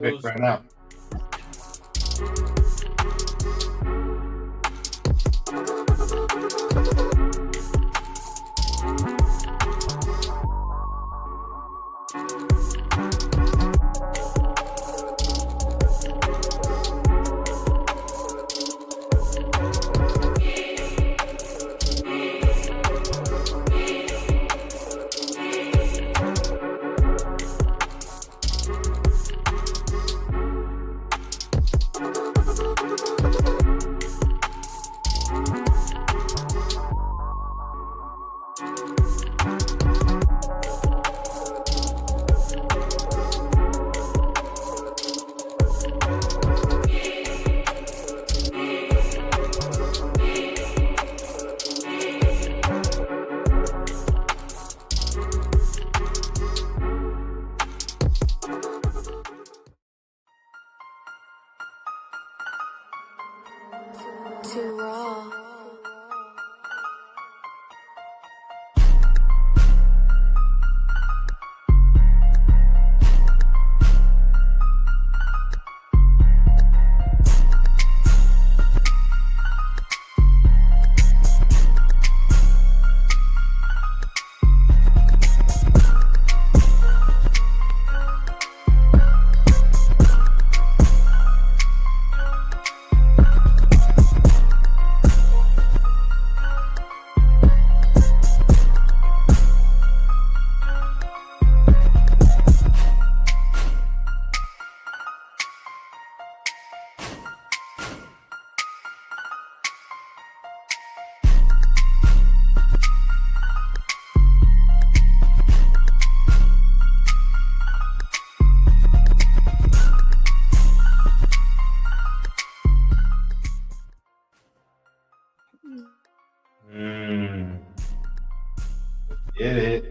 Right now. Too raw. Get it.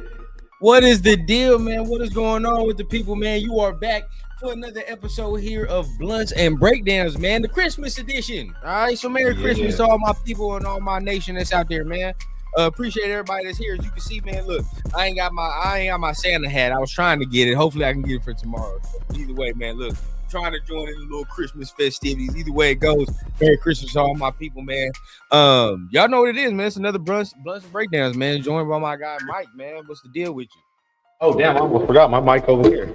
What is the deal, man? What is going on with the people, man? You are back for another episode here of Blunts and Breakdowns, man. The Christmas edition. All right, so Merry Christmas to all my people and all my nation that's out there, man. Appreciate everybody that's here. As you can see, man, look, I ain't got my Santa hat. I was trying to get it. Hopefully, I can get it for tomorrow. Either way, man, look, trying to join in the little Christmas festivities. Either way it goes, Merry Christmas to all my people, man. Y'all know what it is, man. It's another Blunts and Breakdowns, man. Joined by my guy Mike, man. What's the deal with you? Oh, damn, I almost forgot my mic over here.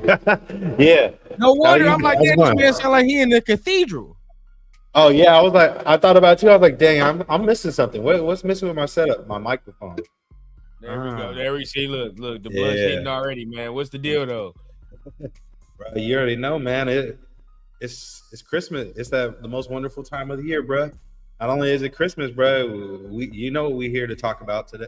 Yeah. No wonder. I'm like, that this man sound like he in the cathedral. Oh, yeah, I thought about it too. I was like, dang, I'm missing something. What's missing with my setup? My microphone. There we go. There we see. Look, the blood's hitting already, man. What's the deal, though? Bro, you already know, man. It's Christmas. It's the most wonderful time of the year, bro. Not only is it Christmas, bro, we're here to talk about today,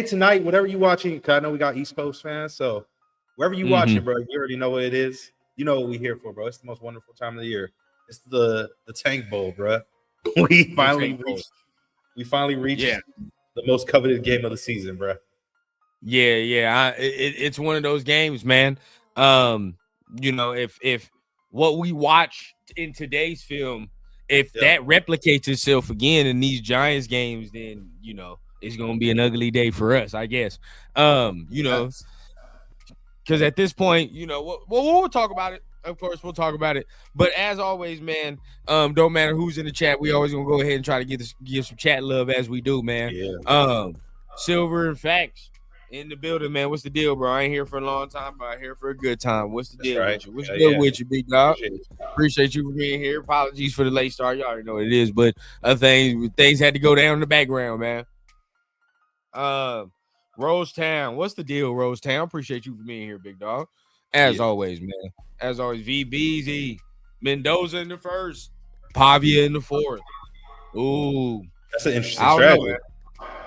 tonight, whatever you watching. Cause I know we got East Coast fans, so wherever you watch it, bro, you already know what it is. You know what we're here for, bro. It's the most wonderful time of the year. It's the Tank Bowl, bro. We finally reached the most coveted game of the season, bro. Yeah. It's one of those games, man. You know, if what we watch in today's film, if that replicates itself again in these Giants games, then you know it's gonna be an ugly day for us, I guess. You know, because at this point, you know, we'll talk about it. Of course, we'll talk about it. But as always, man, don't matter who's in the chat, we always gonna go ahead and try to give some chat love as we do, man. Yeah. Silver and Facts in the building, man. What's the deal, bro? I ain't here for a long time, but I'm here for a good time. What's the deal with you? What's the deal with you, big dog? Appreciate you for being here. Apologies for the late start. You already know what it is, but things had to go down in the background, man. Rosetown. What's the deal, Rosetown? Appreciate you for being here, big dog. As always, man. As always, VBZ. Mendoza in the first. Pavia in the fourth. Ooh. That's an interesting strategy.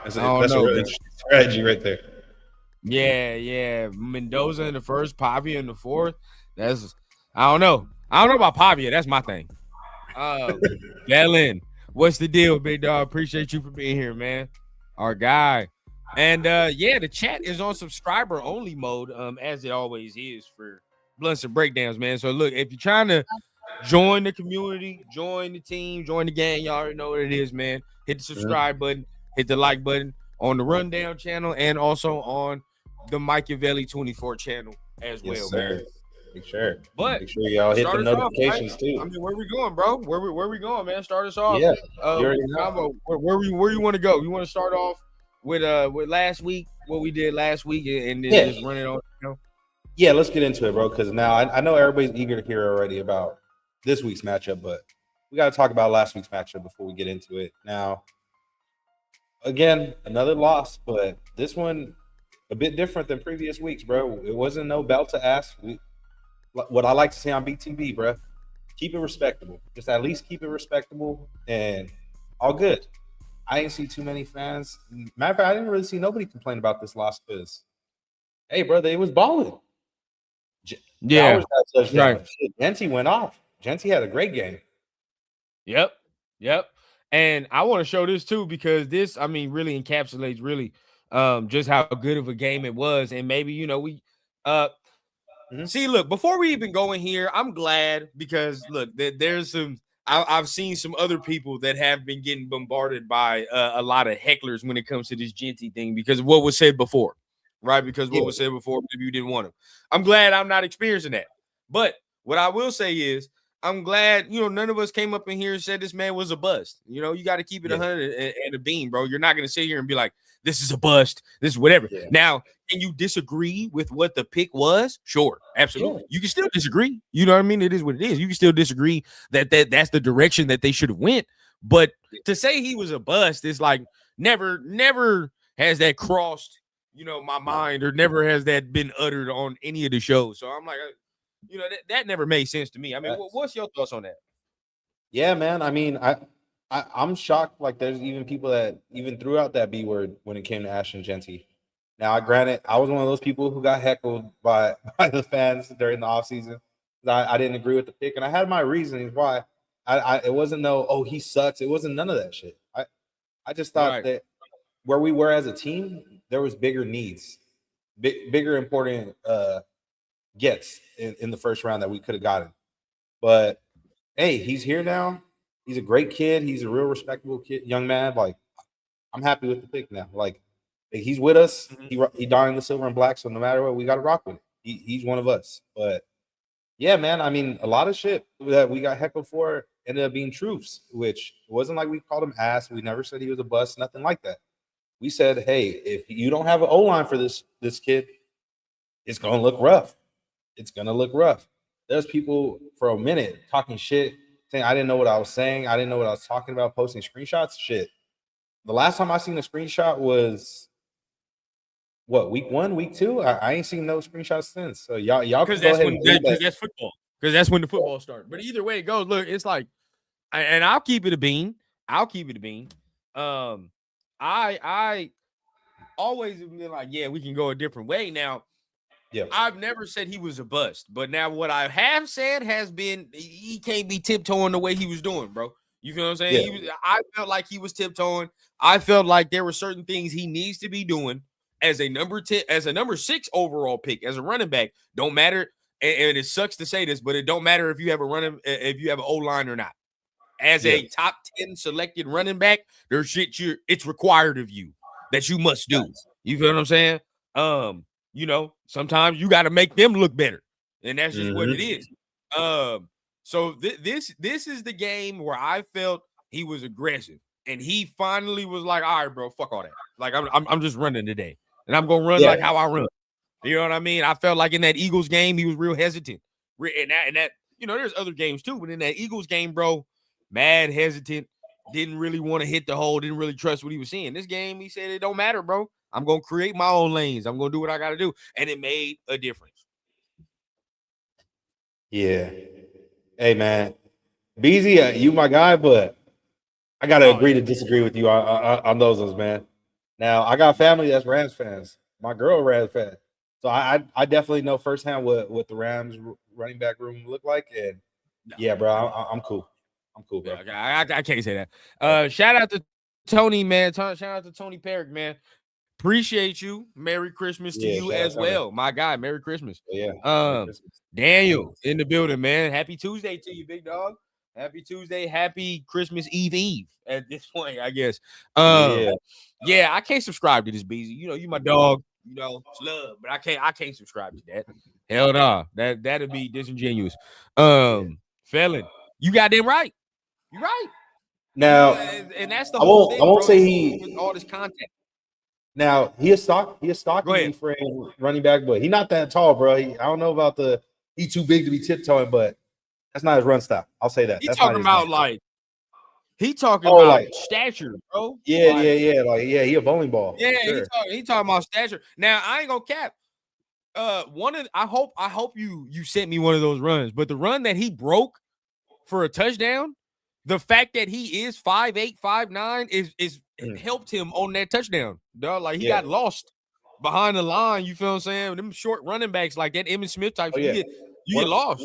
That's a really interesting strategy right there. Yeah. Mendoza in the first, Pavia in the fourth. I don't know about Pavia. That's my thing. Galen, what's the deal, big dog? Appreciate you for being here, man. Our guy. And the chat is on subscriber only mode, as it always is for Blunts and Breakdowns, man. So look, if you're trying to join the community, join the team, join the gang, y'all already know what it is, man. Hit the subscribe button, hit the like button on the Rundown channel, and also on the Machiavelli 24 channel as well, man. But Make sure y'all hit the notifications off, right? too. I mean, where we going, bro? Where we going, man? Start us off. Yeah, Where you want to go? You want to start off with last week, what we did last week, and then just run it on. Yeah, let's get into it, bro. Because now I know everybody's eager to hear already about this week's matchup, but we got to talk about last week's matchup before we get into it. Now, again, another loss, but this one a bit different than previous weeks, bro. It wasn't no belt to ass. What I like to say on BTB, bro, keep it respectable. Just at least keep it respectable and all good. I ain't see too many fans. Matter of fact, I didn't really see nobody complain about this loss because, hey, brother, it was balling. Yeah, right. Genty went off. Genty had a great game. Yep. And I want to show this too because this, I mean, really encapsulates really just how good of a game it was. And maybe we see, look, before we even go in here, I'm glad because look, there's some I've seen some other people that have been getting bombarded by a lot of hecklers when it comes to this Genty thing because of what was said before. Right, because what was said before, maybe you didn't want him. I'm glad I'm not experiencing that. But what I will say is, I'm glad none of us came up in here and said this man was a bust. You got to keep it 100 and a beam, bro. You're not going to sit here and be like, this is a bust. This is whatever. Yeah. Now, can you disagree with what the pick was? Sure, absolutely. Yeah. You can still disagree. You know what I mean? It is what it is. You can still disagree that's the direction that they should have went. But to say he was a bust is like never has that crossed my mind, or never has that been uttered on any of the shows. So I'm like, that never made sense to me. I mean, what's your thoughts on that? Yeah, man. I mean, I'm shocked. Like, there's even people that even threw out that B word when it came to Ashton Genty. Now, granted, I was one of those people who got heckled by the fans during the offseason. I didn't agree with the pick, and I had my reasons why. It wasn't he sucks. It wasn't none of that shit. I just thought that where we were as a team, there was bigger needs, bigger important gets in the first round that we could have gotten. But hey, he's here now. He's a great kid. He's a real respectable kid, young man. Like, I'm happy with the pick now. Like, he's with us. He donned the silver and black. So no matter what, we got to rock with it. He's one of us. But yeah, man. I mean, a lot of shit that we got heckled for ended up being truths, which wasn't like we called him ass. We never said he was a bust. Nothing like that. We said, hey, if you don't have an O-line for this kid, it's going to look rough. It's going to look rough. There's people for a minute talking shit, saying I didn't know what I was saying. I didn't know what I was talking about, posting screenshots. Shit. The last time I seen a screenshot was, week 1, week 2? I ain't seen no screenshots since. So y'all because that's football. Because that's when the football starts. But either way it goes, look, it's like, and I'll keep it a bean. I always have been like, yeah, we can go a different way. Now, I've never said he was a bust, but now what I have said has been he can't be tiptoeing the way he was doing, bro. You feel what I'm saying? Yeah. I felt like he was tiptoeing. I felt like there were certain things he needs to be doing as a number 10, as a number 6 overall pick, as a running back. Don't matter, and it sucks to say this, but it don't matter if you have an O-line or not. As a top 10 selected running back, there's shit it's required of you that you must do. You feel what I'm saying? Sometimes you got to make them look better, and that's just what it is. So this is the game where I felt he was aggressive, and he finally was like, "All right, bro, fuck all that. Like, I'm just running today, and I'm gonna run like how I run." You know what I mean? I felt like in that Eagles game, he was real hesitant, and that there's other games too, but in that Eagles game, bro, mad hesitant, didn't really want to hit the hole, didn't really trust what he was seeing. This game, he said, it don't matter, bro. I'm going to create my own lanes. I'm going to do what I got to do. And it made a difference. Yeah. Hey, man. BZ, you my guy, but I got to agree to disagree with you on those ones, man. Now, I got family that's Rams fans. My girl Rams fan. So I definitely know firsthand what the Rams running back room look like. And yeah, bro, I'm cool. I'm cool, bro. I can't say that. Shout out to Tony, man. Shout out to Tony Perrick, man. Appreciate you. Merry Christmas to you as well. My guy, Merry Christmas. Yeah. Merry Christmas. Daniel in the building, man. Happy Tuesday to you, big dog. Happy Tuesday. Happy Christmas Eve at this point, I guess. Yeah, I can't subscribe to this, BZ. You my dog. You know, it's love, but I can't subscribe to that. Hell no, that'd be disingenuous. Felon, you got them right. You're right. Now, And that's the I whole won't. I thing, won't bro. say With he. all this content. Now he is stock. He is Go stocky ahead. for a running back, but he's not that tall, bro. I don't know about the. He's too big to be tiptoeing, but that's not his run style. I'll say that. He That's not talking his about game. like he talking Oh, about like stature, bro. yeah, Like, he a bowling ball. yeah, for sure. he talking about stature. Now I ain't gonna cap. I hope you sent me one of those runs, but the run that he broke for a touchdown, the fact that he is 5'8", 5'9" is helped him on that touchdown. Dog, like he got lost behind the line. You feel what I'm saying? Them short running backs like that, Emmitt Smith type. Oh, You get lost.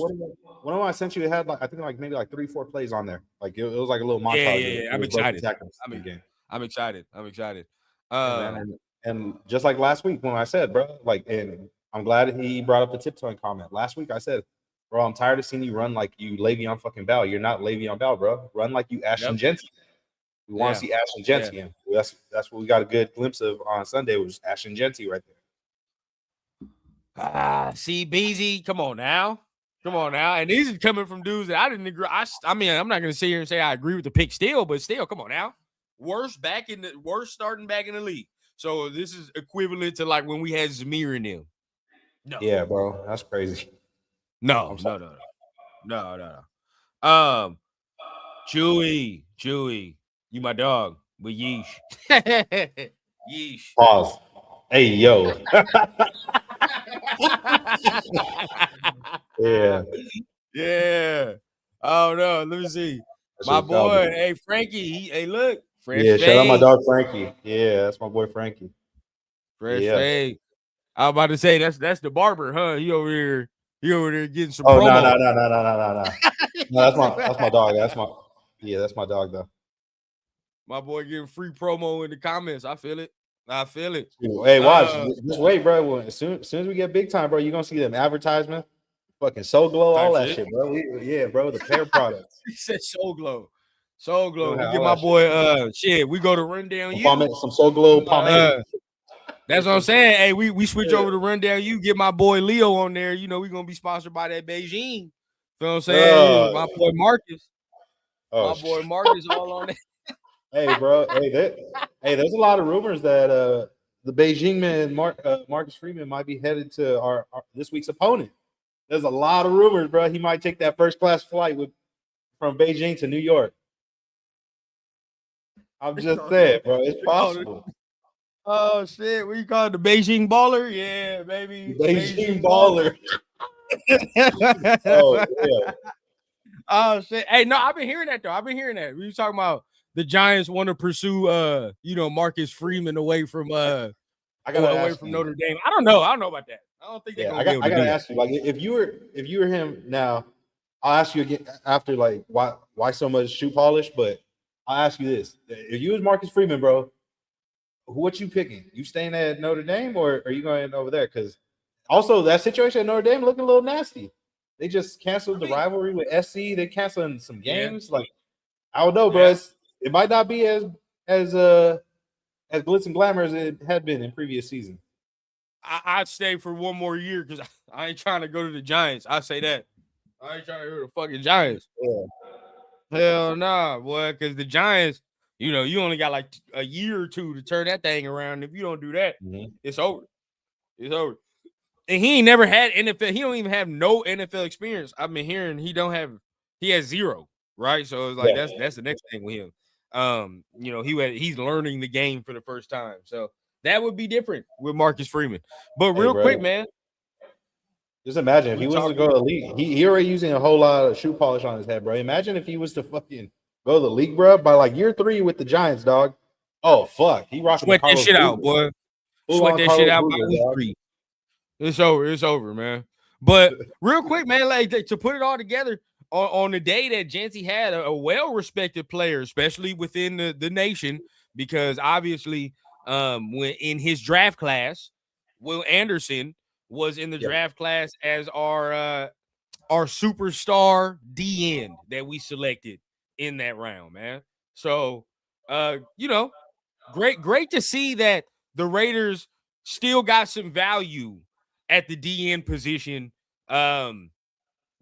One of I sent you, it had like I think like maybe like 3-4 plays on there. Like it was like a little montage. Yeah. I'm excited. I'm excited. And just like last week when I said, bro, like, and I'm glad he brought up the tiptoeing comment. Last week I said, bro, I'm tired of seeing you run like you Le'Veon fucking Bell. You're not Le'Veon Bell, bro. Run like you Ashton Genty. We want to see Ashton Genty, and that's what we got a good glimpse of on Sunday was Ashton Genty right there. See, Beezy, come on now. And these are coming from dudes that I didn't agree. I mean, I'm not gonna sit here and say I agree with the pick still, but still, come on now. Worst starting back in the league. So this is equivalent to like when we had Zamir in them. No. Yeah, bro, that's crazy. No. Chewy, you my dog, but yeesh. Yeesh. Pause. Hey, yo. Yeah. Oh no, let me see. My boy, hey Frankie. Look, Fresh Fade. Shout out my dog Frankie. Yeah, that's my boy Frankie. Fresh Fade. I was about to say that's the barber, huh? He over there getting some. Oh promo. No. No, that's my dog. That's my dog though. My boy getting free promo in the comments. I feel it. Hey, watch. Just wait, bro. As soon as we get big time, bro, you're gonna see them advertisements. Fucking Soul Glow, all that shit, bro. Bro, the pair products. He said Soul Glow. We get my boy we go to Rundown You. Some Soul Glow pomade. That's what I'm saying. Hey, we switch over to Rundown You. Get my boy Leo on there. You know, we're gonna be sponsored by that Beijing. You know what I'm saying? My boy Marcus. My boy Marcus all on there. Hey, bro. There's a lot of rumors that the Beijing man Marcus Freeman might be headed to our this week's opponent. There's a lot of rumors, bro. He might take that first class flight from Beijing to New York. I'm just saying, bro. It's possible. Oh shit! What you call it? The Beijing baller? Yeah, baby. Beijing baller. Oh yeah. Oh shit! Hey, no, I've been hearing that though. We were talking about the Giants want to pursue, Marcus Freeman away from Notre Dame. I don't know about that. I don't think they're gonna be able to do it. I gotta ask you, like, if you were him now, I'll ask you again after, like, why so much shoe polish? But I'll ask you this: if you was Marcus Freeman, bro, what you picking? You staying at Notre Dame or are you going over there? Because also that situation at Notre Dame looking a little nasty. They just canceled the rivalry with SC. They canceling some games. Like, I don't know, bro. It might not be as glitz and glamour as it had been in previous seasons. I'd stay for one more year because I ain't trying to go to the Giants. I say that. I ain't trying to go to the fucking Giants. Yeah. Hell nah, boy. Because the Giants, you only got like a year or two to turn that thing around. If you don't do that, it's over. It's over. And he ain't never had NFL. He don't even have no NFL experience. I've been hearing he has zero, right? So it's like that's the next thing with him. He's learning the game for the first time. So that would be different with Marcus Freeman. But real quick, man. Just imagine if he was to go to the league. He already using a whole lot of shoe polish on his head, bro. Imagine if he was to fucking go to the league, bro, by like year 3 with the Giants, dog. Oh fuck, he rocking. Sweat that shit out, boy. Sweat that shit out by week 3. It's over, man. But real quick, man, like to put it all together on the day that Jancy had a well-respected player, especially within the nation, because obviously, when in his draft class, Will Anderson was in the draft class as our superstar DN that we selected in that round, man. So, great to see that the Raiders still got some value at the DN position.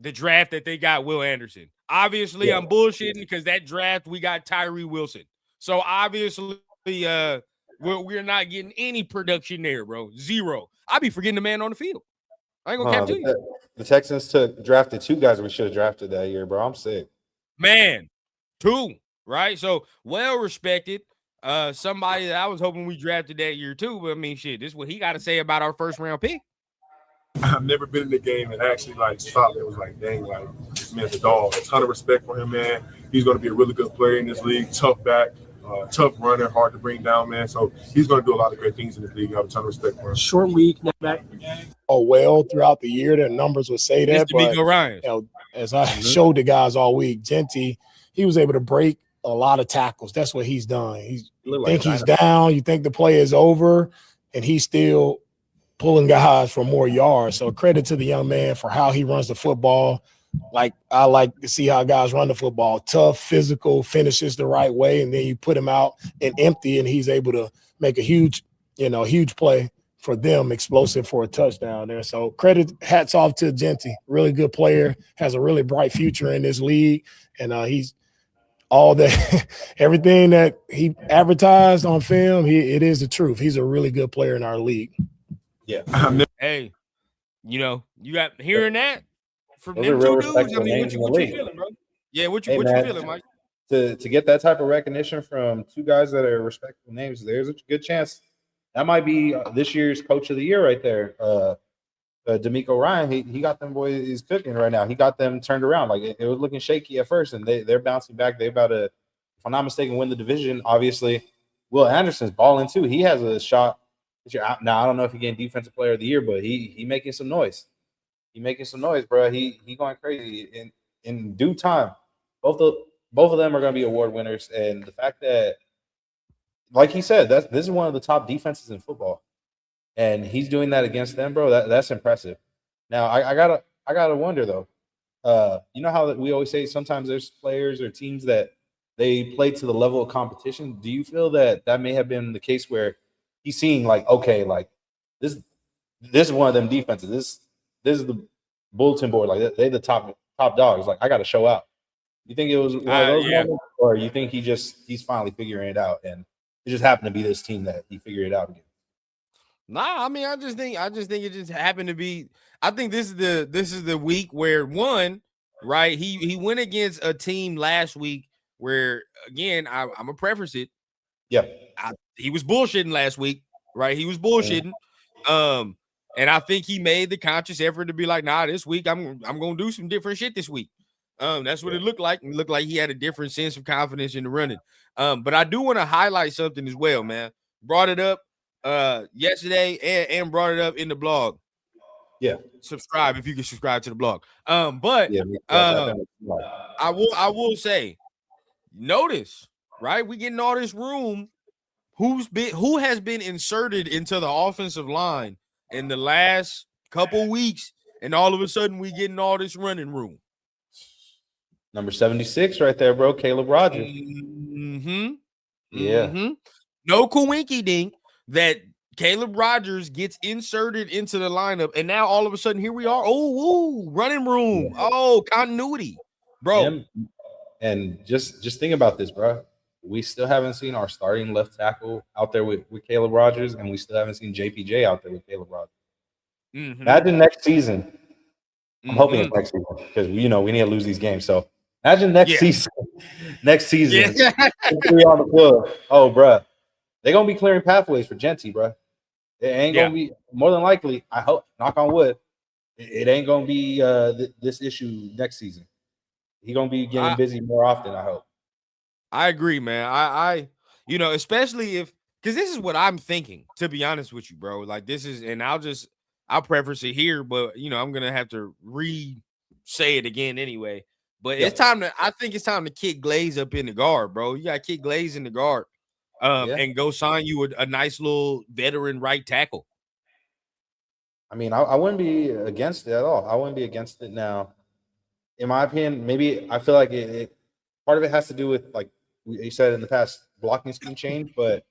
The draft that they got Will Anderson. Obviously, I'm bullshitting because that draft we got Tyree Wilson. So obviously, we're not getting any production there, bro. Zero. I be forgetting the man on the field. I ain't gonna cap to you. The Texans drafted 2 guys we should have drafted that year, bro. I'm sick. Man, 2, right? So well respected. Somebody that I was hoping we drafted that year too. But I mean, shit, this is what he got to say about our first round pick. I've never been in the game and actually like stopped. It was like, dang, like this man's a dog. A ton of respect for him, man. He's going to be a really good player in this league. Tough back, tough runner, hard to bring down, man. So he's going to do a lot of great things in this league. I have a ton of respect for him. Short week, back. Oh, well, throughout the year, their numbers would say that. But Ryan. You know, as I showed the guys all week, Genty, he was able to break a lot of tackles. That's what he's done. He's down. You think the play is over, and he's still pulling guys for more yards. So credit to the young man for how he runs the football. Like, I like to see how guys run the football. Tough, physical, finishes the right way, and then you put him out and empty, and he's able to make a huge play for them, explosive for a touchdown there. So credit, hats off to Genty. Really good player, has a really bright future in this league, and he's all that everything that he advertised on film, it is the truth. He's a really good player in our league. Yeah. Hey, you got hearing that from Those them 2 dudes. I mean, what you feeling, bro? Yeah, what you feeling, Mike? To get that type of recognition from 2 guys that are respectable names, there's a good chance that might be this year's coach of the year right there. D'Amico Ryan, he got them boys. He's cooking right now. He got them turned around. Like it was looking shaky at first, and they're bouncing back. They about to, if I'm not mistaken, win the division. Obviously, Will Anderson's balling too. He has a shot. Now I don't know if he's getting defensive player of the year, but he making some noise. He making some noise, bro. He going crazy in due time. Both of them are going to be award winners, and the fact that, like he said, this is one of the top defenses in football, and he's doing that against them, bro. That's impressive. Now I gotta wonder though. You know how we always say sometimes there's players or teams that they play to the level of competition. Do you feel that may have been the case where he's seeing like, okay, like this is one of them defenses. This is the bulletin board. Like they the top dogs. Like I got to show out. You think it was one of those moments, or you think he's finally figuring it out, and it just happened to be this team that he figured it out again? Nah, I mean, I just think it just happened to be. I think this is the week where right? He went against a team last week where, again, I'm gonna preface it. Yeah, he was bullshitting last week, right? He was bullshitting. And I think he made the conscious effort to be like, nah, this week I'm gonna do some different shit this week. That's what it looked like. It looked like he had a different sense of confidence in the running. But I do want to highlight something as well, man. Brought it up yesterday and brought it up in the blog. Yeah. Subscribe if you can subscribe to the blog. But I will say, notice, right? We getting all this room. Who has been inserted into the offensive line in the last couple weeks, and all of a sudden we getting all this running room. Number 76 right there, bro. Caleb Rogers. Yeah. No coinky dink that Caleb Rogers gets inserted into the lineup, and now all of a sudden here we are. Oh, running room. Yeah. Oh, continuity, bro. And just think about this, bro. We still haven't seen our starting left tackle out there with Caleb Rogers, and we still haven't seen JPJ out there with Caleb Rogers. Imagine next season. I'm hoping it's next season because we need to lose these games. So imagine next season. Next season, three on the field. Oh, bro, they're gonna be clearing pathways for Genty, bro. It ain't gonna be, more than likely. I hope, knock on wood, it ain't gonna be this issue next season. He's gonna be getting busy more often, I hope. I agree, man. I especially because this is what I'm thinking, to be honest with you, bro. Like this is, and I'll preface it here, but I'm gonna have to say it again anyway. But I think it's time to kick Glaze up in the guard, bro. You gotta kick Glaze in the guard, and go sign you a nice little veteran right tackle. I mean, I wouldn't be against it at all. I wouldn't be against it now. In my opinion, maybe I feel like it part of it has to do with, like you said in the past, blocking scheme change, but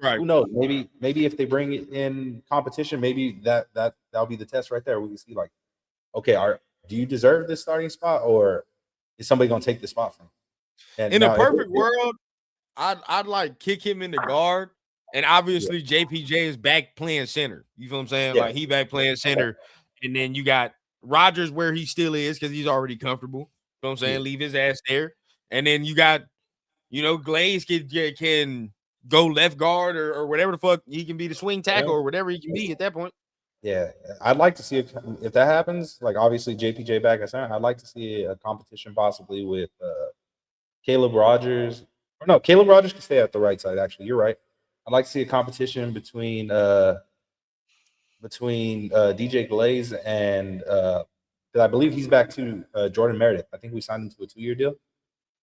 Right. Who knows? Maybe if they bring it in competition, maybe that'll be the test right there. We can see like, okay, do you deserve this starting spot, or is somebody gonna take the spot from you? And In a now, perfect world, I'd like kick him in the guard, and obviously JPJ is back playing center. You feel what I'm saying? Yeah. Like he back playing center, and then you got Rodgers where he still is because he's already comfortable. You know what I'm saying? Leave his ass there, and then you got Glaze can go left guard or whatever the fuck he can be, the swing tackle or whatever he can be at that point. Yeah, I'd like to see if that happens. Like obviously JPJ back at center. I'd like to see a competition possibly with Caleb Rogers. Or no, Caleb Rogers can stay at the right side. Actually, you're right. I'd like to see a competition between DJ Glaze and because I believe he's back to Jordan Meredith. I think we signed him to a 2-year deal.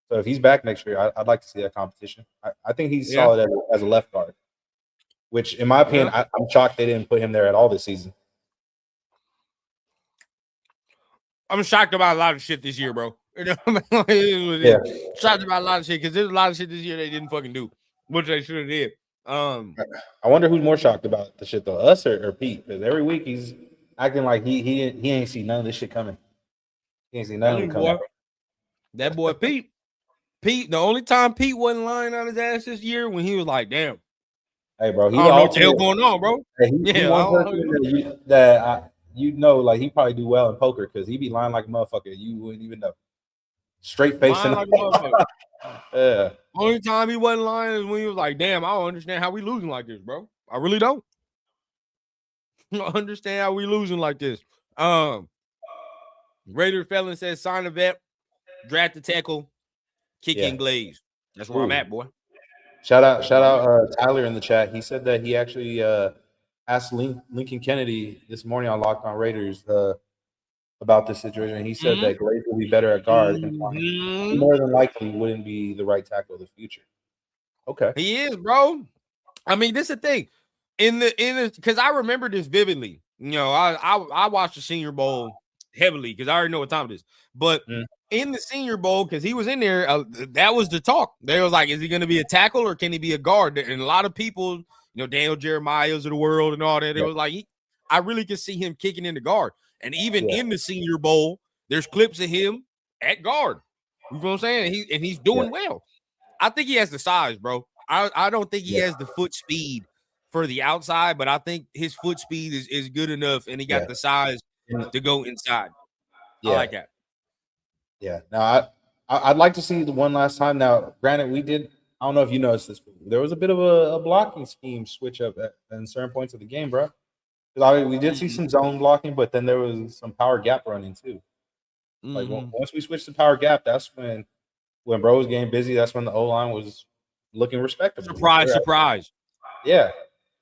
So if he's back next year, I'd like to see that competition. I think he's solid as a left guard. Which, in my opinion, I'm shocked they didn't put him there at all this season. I'm shocked about a lot of shit this year, bro. Shocked about a lot of shit because there's a lot of shit this year they didn't fucking do, which they should have did. I wonder who's more shocked about the shit though, us or Pete? Because every week he's acting like he ain't see none of this shit coming. He ain't see none of it coming. That boy Pete, the only time Pete wasn't lying on his ass this year when he was like, "Damn, hey, bro, I don't know what the hell going on, bro." Hey, he one person that like he probably do well in poker because he be lying like a motherfucker. You wouldn't even know. Straight face and like a motherfucker. Yeah. Only time he wasn't lying is when he was like, "Damn, I don't understand how we losing like this, bro. I really don't. I don't understand how we losing like this." Raider Felon says, "Sign a vet, draft the tackle, kicking Glaze." That's where I'm at, boy. Shout out Tyler in the chat. He said that he actually asked Lincoln Kennedy this morning on Locked On Raiders about this situation. He said that Glaze will be better at guard and more than likely wouldn't be the right tackle of the future. Okay. He is, bro. I mean, this is the thing. In the because I remember this vividly. I watched the Senior Bowl heavily because I already know what time it is. But in the Senior Bowl, because he was in there, that was the talk. They was like, is he going to be a tackle or can he be a guard? And a lot of people, Daniel Jeremiah's of the world and all that, it was like, I really could see him kicking in the guard. And even in the Senior Bowl, there's clips of him at guard. You know what I'm saying? He's doing well. I think he has the size, bro. I don't think he has the foot speed for the outside, but I think his foot speed is good enough, and he got the size to go inside. I like that. Yeah. Now, I'd like to see the one last time. Now, granted, I don't know if you noticed this, but there was a bit of a blocking scheme switch up at certain points of the game, bro. We did see some zone blocking, but then there was some power gap running too. Like once we switched to power gap, that's when bro was getting busy. That's when the O-line was looking respectable. Surprise. Yeah,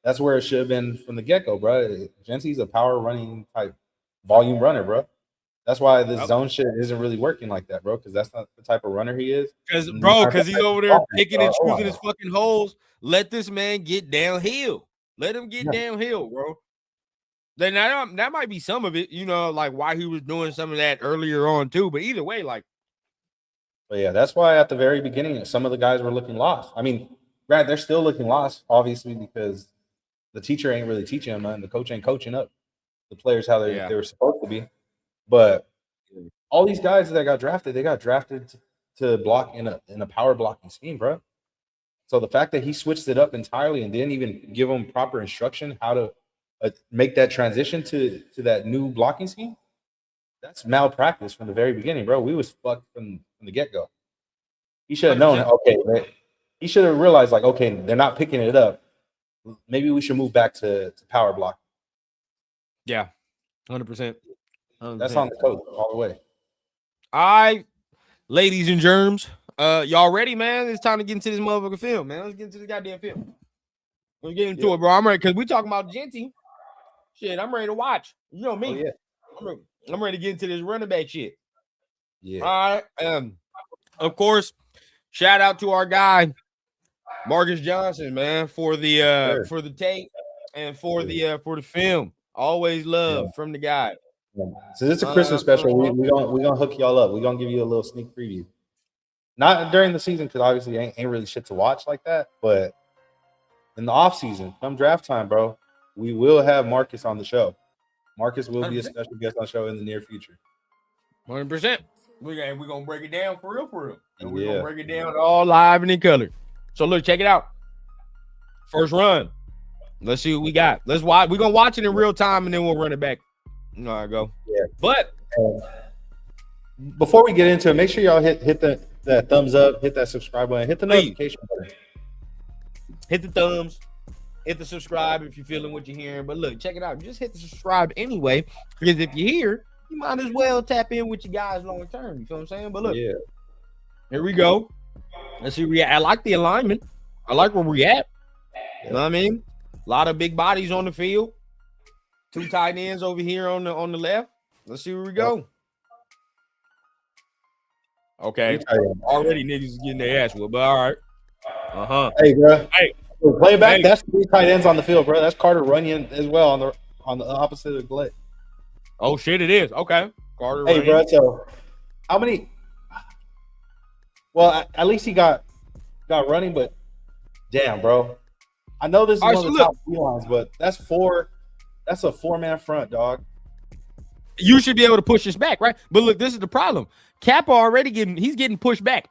that's where it should have been from the get-go, bro. Genty's a power running type volume runner, bro. That's why this zone shit isn't really working like that, bro, because that's not the type of runner he is. Because he's over there picking and choosing his fucking holes. Let this man get downhill. Let him get downhill, bro. Then that might be some of it, like why he was doing some of that earlier on too. But either way, like. But yeah, that's why at the very beginning, some of the guys were looking lost. I mean, Brad, they're still looking lost, obviously, because the teacher ain't really teaching them, and the coach ain't coaching up the players how they were supposed to be. But all these guys that got drafted, they got drafted to block in a power blocking scheme, bro. So the fact that he switched it up entirely and didn't even give them proper instruction how to make that transition to that new blocking scheme, that's malpractice from the very beginning, bro. We was fucked from the get-go. He should have known, he should have realized, like, okay, they're not picking it up. Maybe we should move back to power block. Yeah, 100%. That's on the coach all the way. All right, ladies and germs. Y'all ready, man? It's time to get into this motherfucking film, man. Let's get into the goddamn film. Let's get into it, bro. I'm ready because we talking about Genty. Shit, I'm ready to watch. You know me. I'm ready to get into this running back shit. Yeah. All right. Of course, shout out to our guy Marcus Johnson, man, for the tape and for the film. Always love from the guy. So it's a Christmas special. We're gonna hook y'all up. We're gonna give you a little sneak preview. 'Cause, not during the season, because obviously ain't really shit to watch like that. But in the offseason, come draft time, bro, we will have Marcus on the show. Marcus will be a special guest on the show in the near future. 100%. We're going to break it down for real. And we're going to break it down all live and in color. So, look, check it out. First run. Let's see what we got. Let's watch. We're going to watch it in real time, and then we'll run it back. You know how I go. Yeah. But before we get into it, make sure y'all hit that thumbs up, hit that subscribe button, hit the notification button. Hit the thumbs. Hit the subscribe if you're feeling what you're hearing. But look, check it out. Just hit the subscribe anyway, because if you're here, you might as well tap in with you guys long term. You feel what I'm saying? But look, here we go. Let's see. I like the alignment. I like where we at. You know what I mean? A lot of big bodies on the field. 2 tight ends over here on the left. Let's see where we go. Okay. Already niggas getting their ass whooped, but all right. Hey, bro. Hey. Play back. Hey. That's 3 tight ends on the field, bro. That's Carter Runyon as well on the opposite of the Gillette. Oh shit, it is. Okay. Carter Hey, Runyon. bro. So how many? Well, at least he got running, but damn, bro. I know this is one of the top lines, but that's 4. That's a 4-man front, dog. You should be able to push this back, right? But look, this is the problem. Kappa already getting pushed back,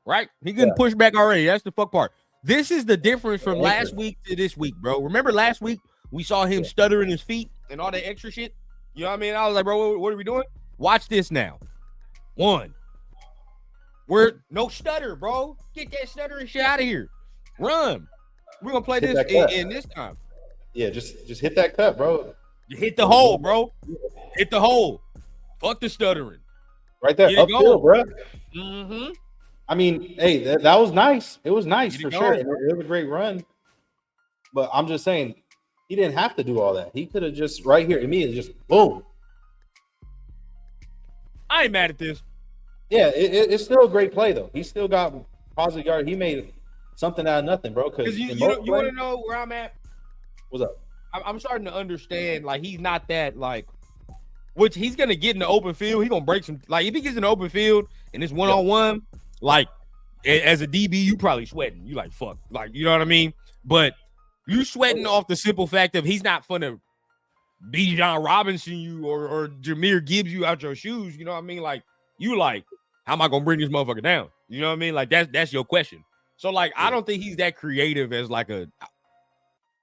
right? He's getting pushed back already. That's the fuck part. This is the difference from last week to this week, bro. Remember last week we saw him stuttering his feet and all that extra shit? You know what I mean? I was like, bro, what are we doing? Watch this now. 1. We're no stutter, bro. Get that stuttering shit out of here. Run. We're gonna play this in this time. Yeah, just hit that cut, bro. You hit the hole, bro. Hit the hole. Fuck the stuttering. Right there, upfield, bro. Mm-hmm. I mean, hey, that was nice. It was nice for sure. It was a great run. But I'm just saying, he didn't have to do all that. He could have just right here immediately just boom. I ain't mad at this. Yeah, it's still a great play though. He still got positive yard. He made something out of nothing, bro. Because you want to know where I'm at? What's up? I'm starting to understand. Like he's not that like. Which he's gonna get in the open field. He's gonna break some. Like if he gets in the open field and it's 1-on-1, like as a DB, you probably sweating. You like fuck, like you know what I mean. But you sweating off the simple fact of he's not finna be John Robinson you or Jahmyr Gibbs you out your shoes. You know what I mean? Like you like, how am I gonna bring this motherfucker down? You know what I mean? Like that's your question. So like I don't think he's that creative as like a.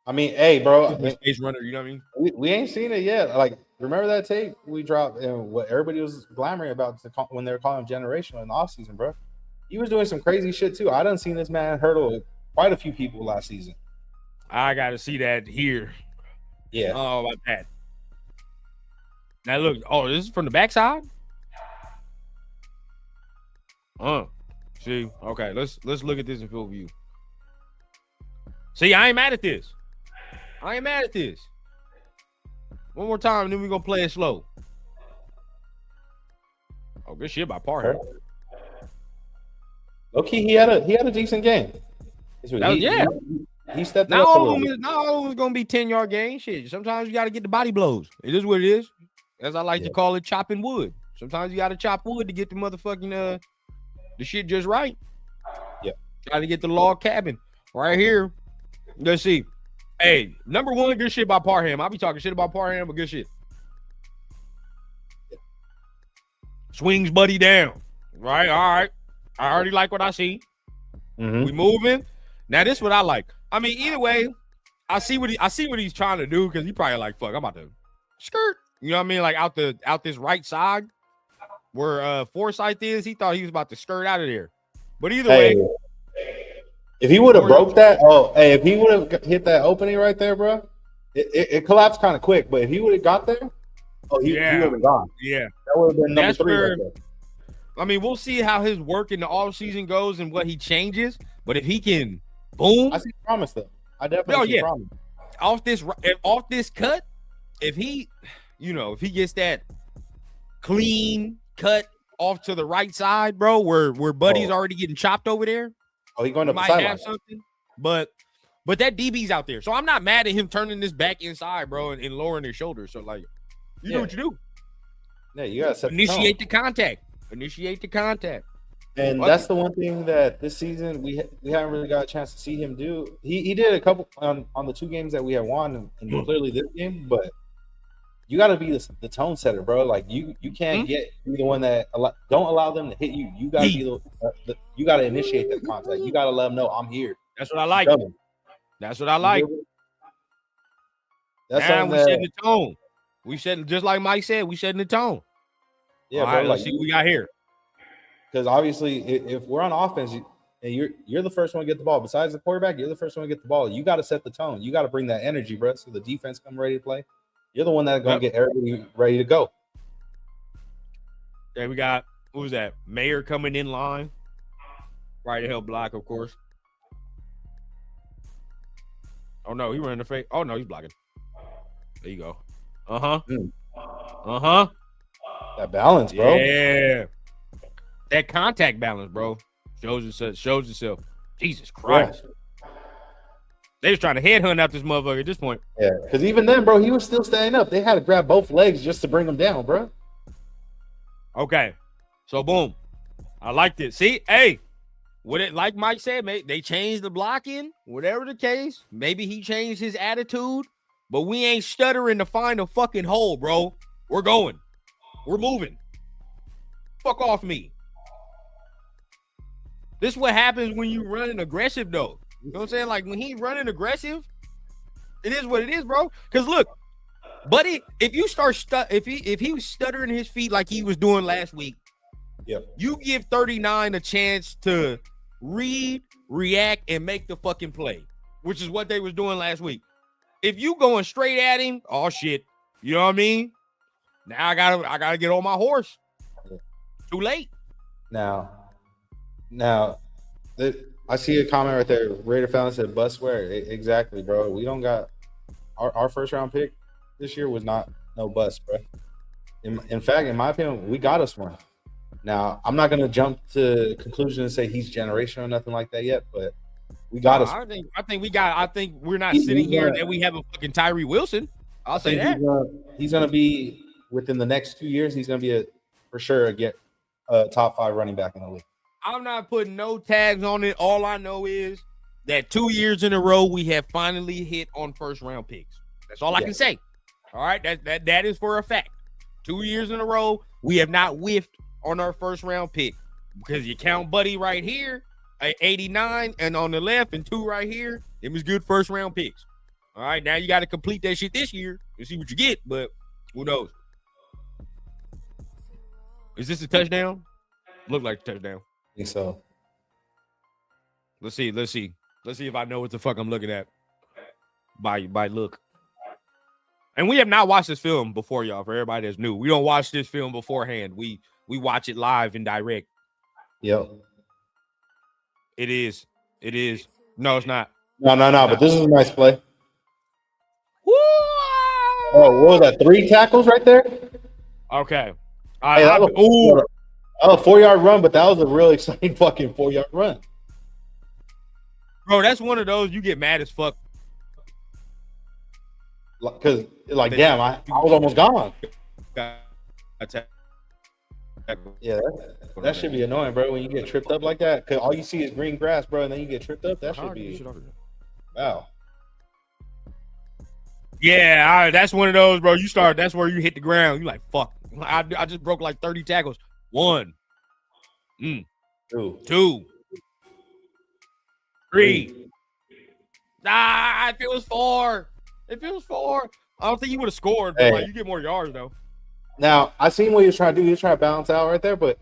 I mean, hey, bro, space runner. You know what I mean? We ain't seen it yet. Like. Remember that tape we dropped and what everybody was glamoring about when they were calling him generational in the offseason, bro? He was doing some crazy shit too. I done seen this man hurdle quite a few people last season. I got to see that here. Yeah. Oh, about that. Now look. Oh, this is from the backside. See. Okay. Let's look at this in full view. See, I ain't mad at this. One more time, and then we're gonna play it slow. Oh, good shit by Parham. Okay, he had a decent game. He stepped not up. All of them is gonna be 10-yard gain. Shit. Sometimes you gotta get the body blows. It is what it is. As I like to call it, chopping wood. Sometimes you gotta chop wood to get the motherfucking the shit just right. Yeah. Try to get the log cabin right here. Let's see. Hey, number 1, good shit by Parham. I'll be talking shit about Parham, but good shit. Swings buddy down. Right, all right. I already like what I see. Mm-hmm. We moving. Now, this is what I like. I mean, either way, I see what he's trying to do because he probably like, fuck, I'm about to skirt. You know what I mean? Like out this right side where Forsyth is, he thought he was about to skirt out of there. But either way. If he would have broke that, if he would have hit that opening right there, bro, it collapsed kind of quick. But if he would have got there, he would have been gone. Yeah, that would have been number 3 right there. I mean, we'll see how his work in the off season goes and what he changes. But if he can, boom, I see promise though. I definitely see promise. Off this cut, if he gets that clean cut off to the right side, bro, where Buddy's already getting chopped over there. Oh, he's going to might have something, but that DB's out there, so I'm not mad at him turning this back inside, bro, and lowering his shoulders. So like, you do what you do. Yeah, you gotta initiate the contact. Initiate the contact. And that's the one thing that this season we haven't really got a chance to see him do. He did a couple on the 2 games that we have won, and clearly this game. But you got to be the tone setter, bro. Like you can't be the one that don't allow them to hit you. You got to be you got to initiate that contact. You got to let them know I'm here. That's what I like. That's what I like. That's now we setting the tone. We setting, just like Mike said, we setting the tone. Yeah, all bro. right, let's see what we got here. Because obviously, if we're on offense, and you're the first one to get the ball. Besides the quarterback, you're the first one to get the ball. You got to set the tone. You got to bring that energy, bro. So the defense come ready to play. You're the one that's gonna get everybody ready to go. There we got, who's that? Mayer coming in line. Right to help block, of course. Oh no, he running the fake. Oh no, he's blocking. There you go. That balance, bro. Yeah. That contact balance, bro. Shows itself. Jesus Christ. Yeah. They was trying to headhunt out this motherfucker at this point. Yeah, because even then, bro, he was still standing up. They had to grab both legs just to bring him down, bro. Okay. So, boom. I liked it. See? Hey, like Mike said, they changed the blocking, whatever the case. Maybe he changed his attitude, but we ain't stuttering to find a fucking hole, bro. We're going. We're moving. Fuck off me. This is what happens when you running aggressive, though. You know what I'm saying? Like, when he running aggressive, it is what it is, bro. Because, look, buddy, if you start if he was stuttering his feet like he was doing last week, you give 39 a chance to read, react, and make the fucking play, which is what they was doing last week. If you going straight at him, oh, shit. You know what I mean? Now I gotta get on my horse. Too late. Now, I see a comment right there. Raider Fallon said, "Busware." Exactly, bro. We don't got our first round pick this year was not no bust, bro. In fact, in my opinion, we got us one. Now, I'm not gonna jump to conclusion and say he's generational or nothing like that yet, but we got us. I think we're not sitting here that we have a fucking Tyree Wilson. I'll say that he's gonna be within the next 2 years. He's gonna be for sure a top 5 running back in the league. I'm not putting no tags on it. All I know is that 2 years in a row we have finally hit on first round picks. That's all I can say. All right, that is for a fact. 2 years in a row we have not whiffed on our first round pick, because you count Buddy right here at 89 and on the left and 2 right here. It was good first round picks. All right, now you got to complete that shit this year and see what you get, but who knows? Is this a touchdown? Look like a touchdown. I think so. Let's see if I know what the fuck I'm looking at by look. And we have not watched this film before, y'all. For everybody that's new, we don't watch this film beforehand. We watch it live and direct. Yep. It is. No, it's not. No. But this is a nice play. Woo! Oh, what was that? 3 tackles right there. Okay. That was a 4-yard run, but that was a really exciting fucking 4-yard run. Bro, that's one of those you get mad as fuck. Because, damn, I was almost gone. Yeah, that should be annoying, bro, when you get tripped up like that. Because all you see is green grass, bro, and then you get tripped up. That should be wow. Yeah, all right, that's one of those, bro. That's where you hit the ground. You like, fuck. I just broke like 30 tackles. 1, 2, 3. If it was 4. I don't think he would have scored, but you get more yards though. Now, I seen what he was trying to do. He was trying to balance out right there, but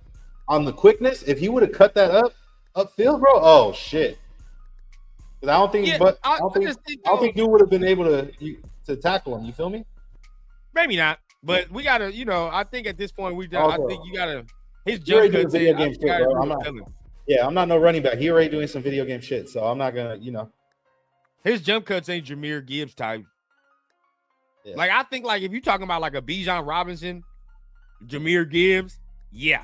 on the quickness, if he would have cut that upfield, bro, oh shit. Because I don't think dude would have been able to tackle him. You feel me? Maybe not, but we gotta. I think at this point I think you gotta. His jump cuts. I'm not no running back. He already doing some video game shit, so I'm not gonna. His jump cuts ain't Jahmyr Gibbs type. Yeah. Like, I think, like, if you're talking about, like, a Bijan Robinson, Jahmyr Gibbs, yeah,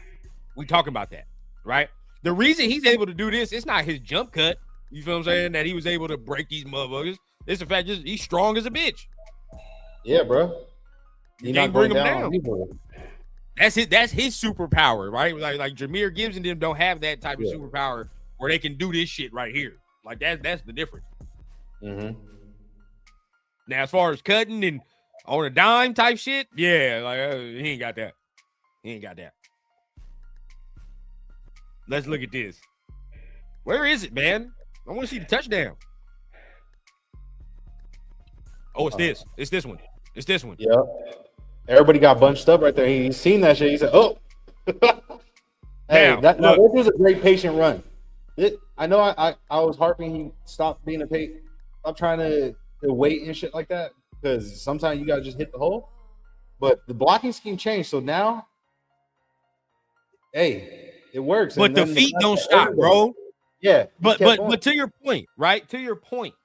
we talking about that, right? The reason he's able to do this, it's not his jump cut, you feel what I'm saying, that he was able to break these motherfuckers. It's the fact he's strong as a bitch. Yeah, bro. You can't bring him down. That's it. That's his superpower, right? Like Jahmyr Gibbs and them don't have that type of superpower where they can do this shit right here. Like that's the difference. Mm-hmm. Now, as far as cutting and on a dime type shit, yeah, like he ain't got that. He ain't got that. Let's look at this. Where is it, man? I want to see the touchdown. Oh, it's this. It's this one. It's this one. Yeah. Everybody got bunched up right there. He's seen that shit. He said, "Oh, hey, that was a great patient run." I know I was harping. He stopped being stop trying to wait and shit like that because sometimes you gotta just hit the hole. But the blocking scheme changed, so now, hey, it works. But the feet don't stop, bro. Yeah, but to your point, right? To your point,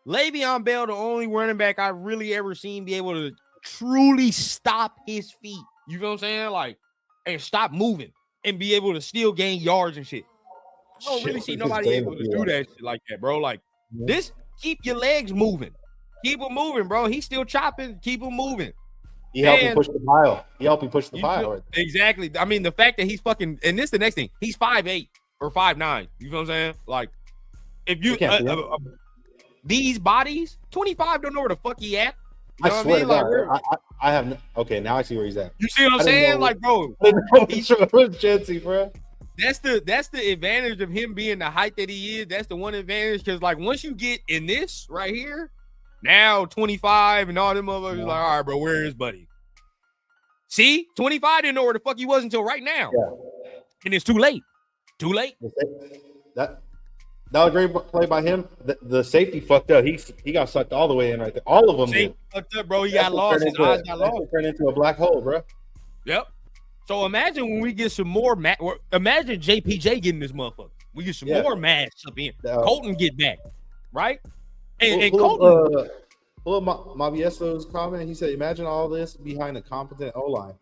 Le'Veon Bell, the only running back I really ever seen be able to truly stop his feet. You know what I'm saying? Like, and stop moving and be able to still gain yards and shit. I don't really see nobody able to do that shit like that, bro. Like this, keep your legs moving. Keep them moving, bro. He's still chopping. Keep them moving. He helped him push the pile. He helped him push the pile. Right? Exactly. I mean, the fact that he's fucking, and this is the next thing. He's 5'8" or 5'9". You know what I'm saying? Like, if you these bodies, 25 don't know where the fuck he at. You know I swear what I mean? God, I have okay. Now I see where he's at. You see what I'm saying? Like, bro, he's Jetsy, bro. That's the advantage of him being the height that he is. That's the one advantage because, like, once you get in this right here, now 25 and all them motherfuckers like, all right, bro, where is Buddy? See, 25 didn't know where the fuck he was until right now, and it's too late. Too late. That was a great play by him. The safety fucked up. He got sucked all the way in right there. All of them did. Fucked up, bro. He got lost. His eyes got lost. Turned into a black hole, bro. Yep. So imagine when we get some more imagine JPJ getting this motherfucker. We get some more mass up in. Colton get back, right? And Colton. Mavieso's comment. He said, "Imagine all this behind a competent O line."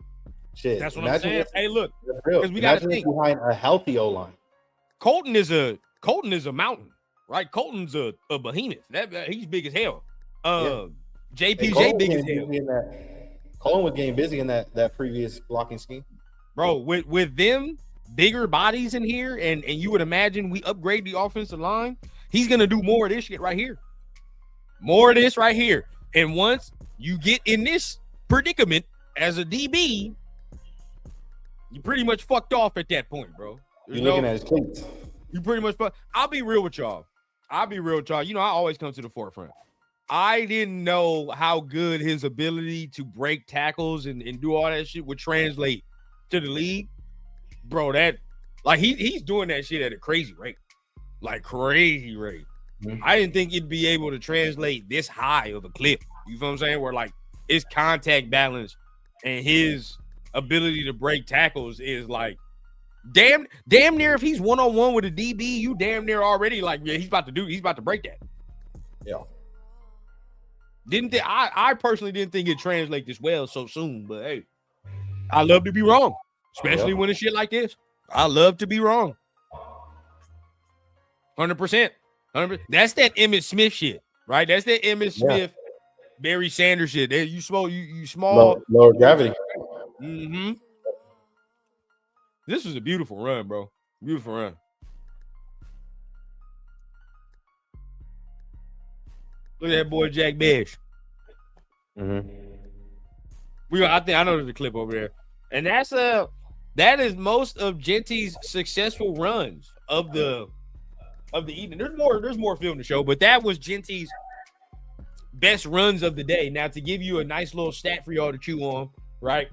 Shit. That's what I'm saying. Hey, look, because we got to think behind a healthy O line. Colton is a mountain, right? Colton's a behemoth. He's big as hell. JPJ big as hell. Colton was getting busy in that previous blocking scheme. Bro, with them bigger bodies in here, and you would imagine we upgrade the offensive line, he's gonna do more of this shit right here. More of this right here. And once you get in this predicament as a DB, you pretty much fucked off at that point, bro. You're looking at his cleats. You pretty much I'll be real with y'all. You know, I always come to the forefront. I didn't know how good his ability to break tackles and do all that shit would translate to the league. Bro, that like he's doing that shit at a crazy rate. Like crazy rate. Mm-hmm. I didn't think he'd be able to translate this high of a clip. You feel what I'm saying? Where like his contact balance and his ability to break tackles is like damn near if he's one-on-one with a DB, you damn near already like, yeah, he's about to break that. Yeah. I personally didn't think it'd translate this well so soon, but hey, I love to be wrong, especially when it's shit like this. I love to be wrong. 100%. That's that Emmitt Smith shit, right? That's that Emmitt Smith, Barry Sanders shit. You small, lower gravity. Mm-hmm. This was a beautiful run, bro. Beautiful run. Look at that boy Jack Bash. Mm-hmm. I know there's a clip over there, and that is most of Genty's successful runs of the evening. There's more film to show, but that was Genty's best runs of the day. Now to give you a nice little stat for y'all to chew on, right?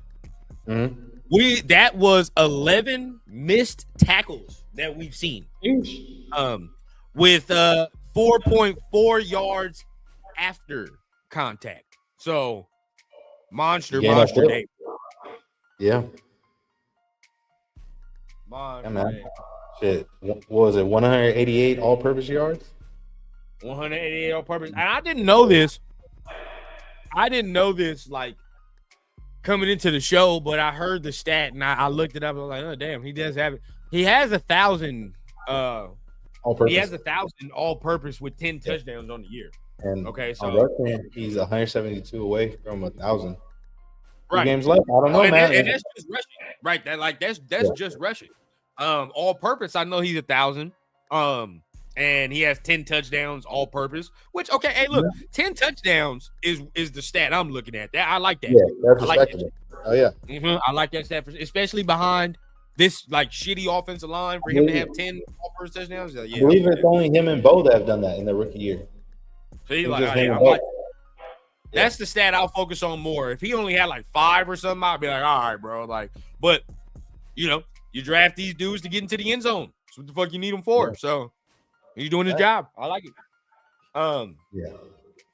Mm-hmm. That was 11 missed tackles that we've seen. With 4.4 yards after contact. So monster day. Yeah. Monster. Shit. What was it? 188 all-purpose yards? 188 all-purpose. And I didn't know this like coming into the show, but I heard the stat and I looked it up. I was like, oh damn, he does have it. He has 1,000 all-purpose. He has 1,000 all-purpose with 10 touchdowns on the year. And okay, so on the other hand, he's 172 away from 1,000. Right. 2 games left. I don't know, man. And that's just rushing, right? That's just rushing. All purpose. I know he's 1,000. And he has 10 touchdowns all purpose. Which hey, look, 10 touchdowns is the stat I'm looking at. That I like that. Yeah, that's respectable. Oh yeah. I like that stat, especially behind this like shitty offensive line for him to have 10 all purpose touchdowns. Yeah, I believe it's only him and Bo that have done that in their rookie year. See, that's the stat I'll focus on more. If he only had like 5 or something, I'd be like, all right, bro. Like, but you draft these dudes to get into the end zone. That's what the fuck you need them for. Yeah. So he's doing his job. I like it. Yeah.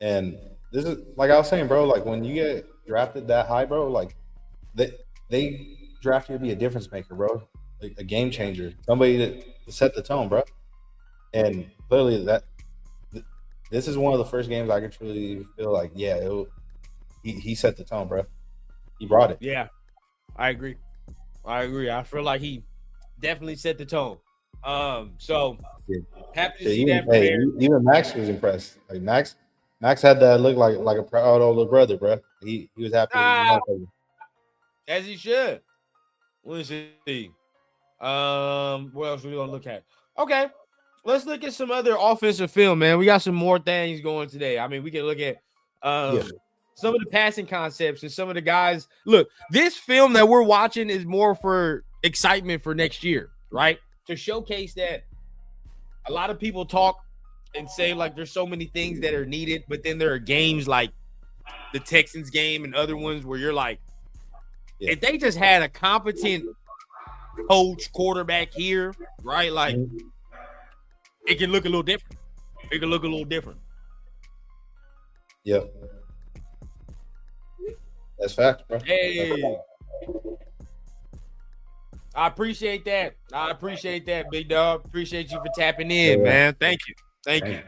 And this is like I was saying, bro, like when you get drafted that high, bro, like they draft you to be a difference maker, bro. Like a game changer. Somebody to set the tone, bro. And clearly this is one of the first games I could truly feel like, he set the tone, bro. He brought it. Yeah. I agree. I feel like he definitely set the tone. So happy to see that. Even Max was impressed. Like Max had that look like a proud older brother, bro. He was happy. As he should. Let's see. What else are we gonna look at? Okay, let's look at some other offensive film, man. We got some more things going today. I mean, we can look at some of the passing concepts and some of the guys. Look, this film that we're watching is more for excitement for next year, right? To showcase that a lot of people talk and say like there's so many things that are needed, but then there are games like the Texans game and other ones where you're like, if they just had a competent coach, quarterback here, right? Like it can look a little different. It can look a little different. Yep. That's facts, bro. Hey. I appreciate that. Big dog. Appreciate you for tapping in, man. Thank you. Thank you.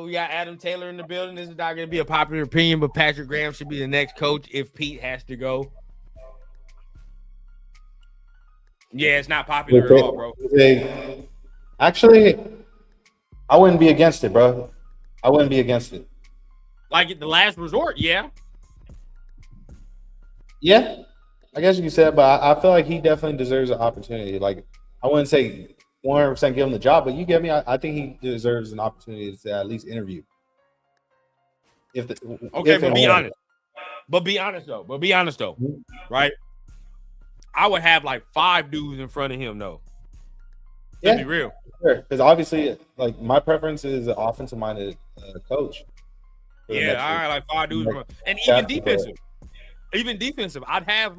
We got Adam Taylor in the building. This is not going to be a popular opinion, but Patrick Graham should be the next coach if Pete has to go. Yeah, it's not popular at all, bro. Actually, I wouldn't be against it, bro. I wouldn't be against it. Like the last resort, yeah. Yeah, I guess you could say that, but I feel like he definitely deserves an opportunity. Like, I wouldn't say 100% give him the job, but you get me? I think he deserves an opportunity to at least interview. Be honest. But be honest though, right? I would have like 5 dudes in front of him, though. Let's be real. Sure, because obviously, like my preference is an offensive-minded coach. Yeah, all right, like 5 dudes, and even defensive. I'd have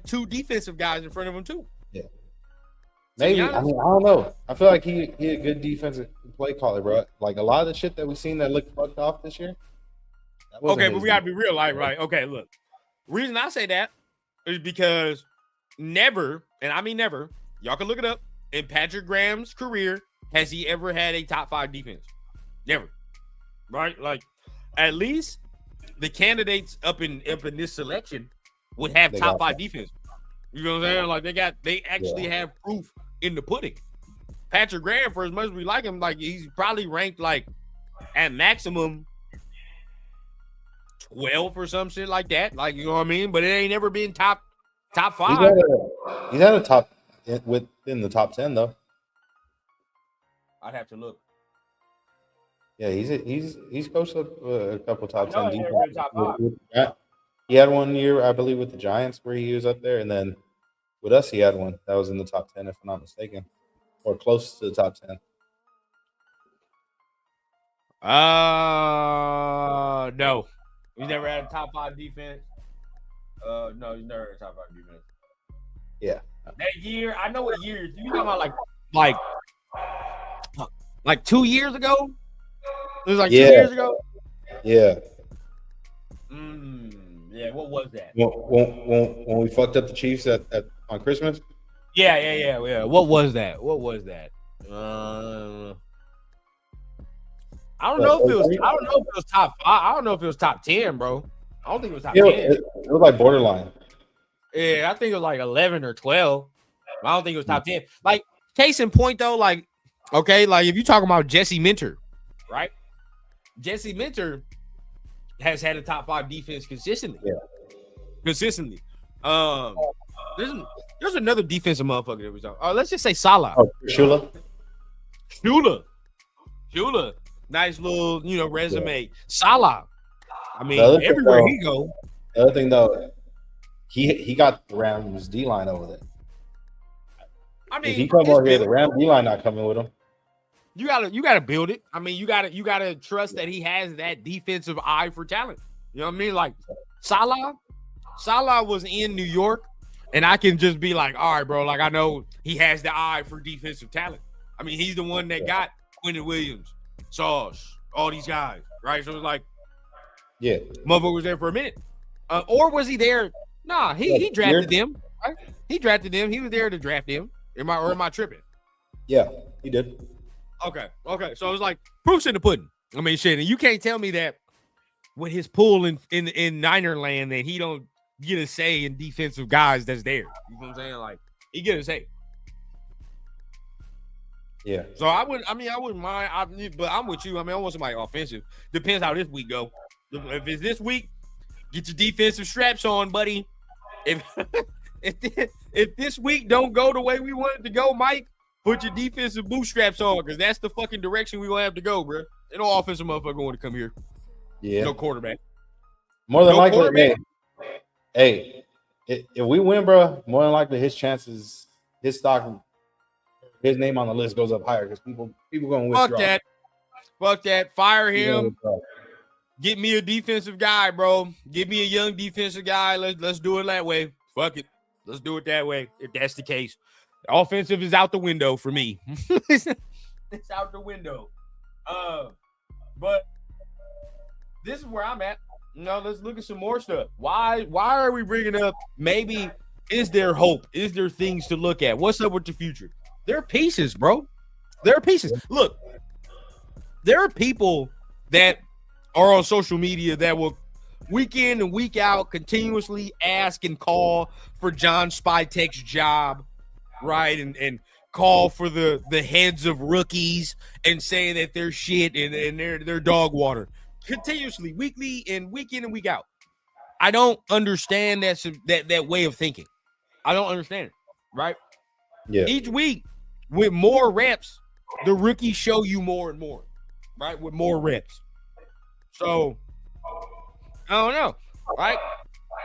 2 defensive guys in front of him too. Yeah, maybe. I mean, I don't know. I feel like he a good defensive play caller, bro. Like a lot of the shit that we've seen that looked fucked off this year. Okay, but we gotta be real, like, right? Okay, look. Reason I say that is because never, and I mean never, y'all can look it up, in Patrick Graham's career, has he ever had a top 5 defense? Never. Right? Like, at least the candidates up in this selection would have top 5 defense. You know what I'm saying? Like they actually have proof in the pudding. Patrick Graham, for as much as we like him, like he's probably ranked like at maximum 12 or some shit like that. Like, you know what I mean? But it ain't never been top 5. He's had a top within the top 10 though. I'd have to look. Yeah, he's coached up a couple top 10 defenses. He had one year, I believe, with the Giants where he was up there, and then with us, he had one that was in the top 10, if I'm not mistaken, or close to the top 10. No, he's never had a top 5 defense. No, he's never had a top 5 defense. Yeah, that year, I know what year you talking about, like 2 years ago. It was like 2 years ago. Yeah. Yeah. What was that? When we fucked up the Chiefs on Christmas. Yeah. What was that? I don't know if it was top 5. I don't know if it was top 10, bro. I don't think it was top 10. It was like borderline. Yeah, I think it was like 11 or 12. I don't think it was top 10. Like, case in point, though, like, okay, like if you're talking about Jesse Minter, right? Jesse Minter has had a top 5 defense consistently. Yeah. Consistently. There's another defensive motherfucker that was on. Let's just say Salah. Oh, Shula. Nice little, resume. Yeah. Salah. I mean, everywhere he go. The other thing though, he got the Rams D line over there. I mean, if he come over here, the Rams D line not coming with him. You gotta build it. I mean, you gotta trust that he has that defensive eye for talent. You know what I mean? Like Salah was in New York, and I can just be like, all right, bro. Like I know he has the eye for defensive talent. I mean, he's the one that got Quentin Williams, Sauce, all these guys, right? So it's like, yeah, motherfucker was there for a minute, or was he there? Nah, he drafted them. Right? He drafted them. He was there to draft them. Am I tripping? Yeah, he did. Okay. So it was like proof's in the pudding. I mean, shit, and you can't tell me that with his pull in Niner land that he don't get a say in defensive guys that's there. You know what I'm saying? Like he get a say. Yeah. So I wouldn't mind. But I'm with you. I mean, I want somebody offensive. Depends how this week go. If it's this week, get your defensive straps on, buddy. If this week don't go the way we want it to go, Mike, put your defensive bootstraps on because that's the fucking direction we gonna have to go, bro. Ain't no offensive motherfucker going to come here. Yeah. No quarterback. More than likely, hey, if we win, bro, more than likely his chances, his stock, his name on the list goes up higher because people gonna withdraw. Fuck that. Fire him. Get me a defensive guy, bro. Give me a young defensive guy. Let's do it that way. Fuck it. Let's do it that way if that's the case. The offensive is out the window for me. It's out the window. But this is where I'm at. Let's look at some more stuff. Why are we bringing up maybe is there hope? Is there things to look at? What's up with the future? There are pieces, bro. There are pieces. Look, there are people that are on social media that will week in and week out continuously ask and call for John Spytek's job, right? And call for the heads of rookies and say that they're shit and they're dog water continuously, weekly and week in and week out. I don't understand that way of thinking. I don't understand it, right? Yeah. Each week with more reps, the rookies show you more and more, right? With more reps. So I don't know, right?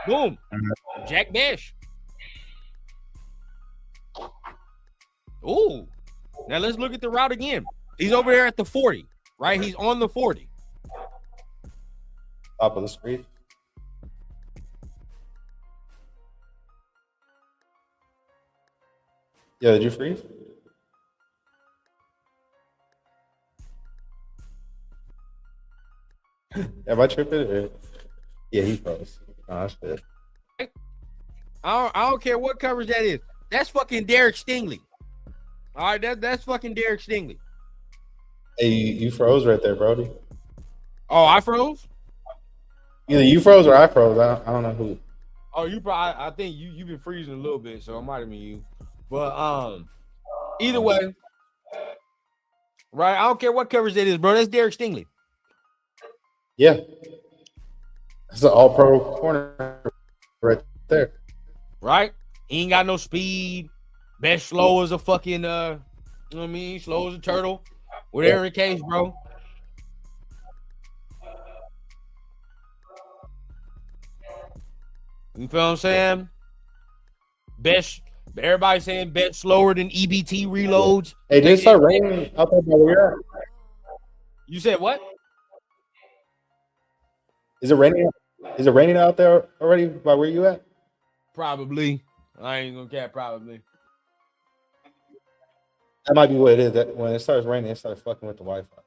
Boom. Jack Bash. Ooh. Now let's look at the route again. He's over there at the 40, right? He's on the 40. Top of the screen. Yeah, did you freeze? Am I tripping? Yeah, he froze. Oh, that's good. I don't care what coverage that is. That's fucking Derek Stingley. All right, that's fucking Derek Stingley. Hey, you froze right there, Brody. Oh, I froze? Either you froze or I froze. I don't know who. Oh, you probably. I think you've been freezing a little bit, so it might have been you. But either way, right? I don't care what coverage that is, bro. That's Derek Stingley. Yeah, that's an all-pro corner right there. Right? He ain't got no speed. Best slow as a fucking, you know what I mean? Slow as a turtle. Whatever the case, bro. You feel what I'm saying? Best. Everybody saying bet slower than EBT reloads. Hey, did it start raining out there by where you're at? You said what? Is it raining? Is it raining out there already by where you at? Probably. I ain't gonna care. Probably. That might be what it is. That when it starts raining, it starts fucking with the Wi-Fi.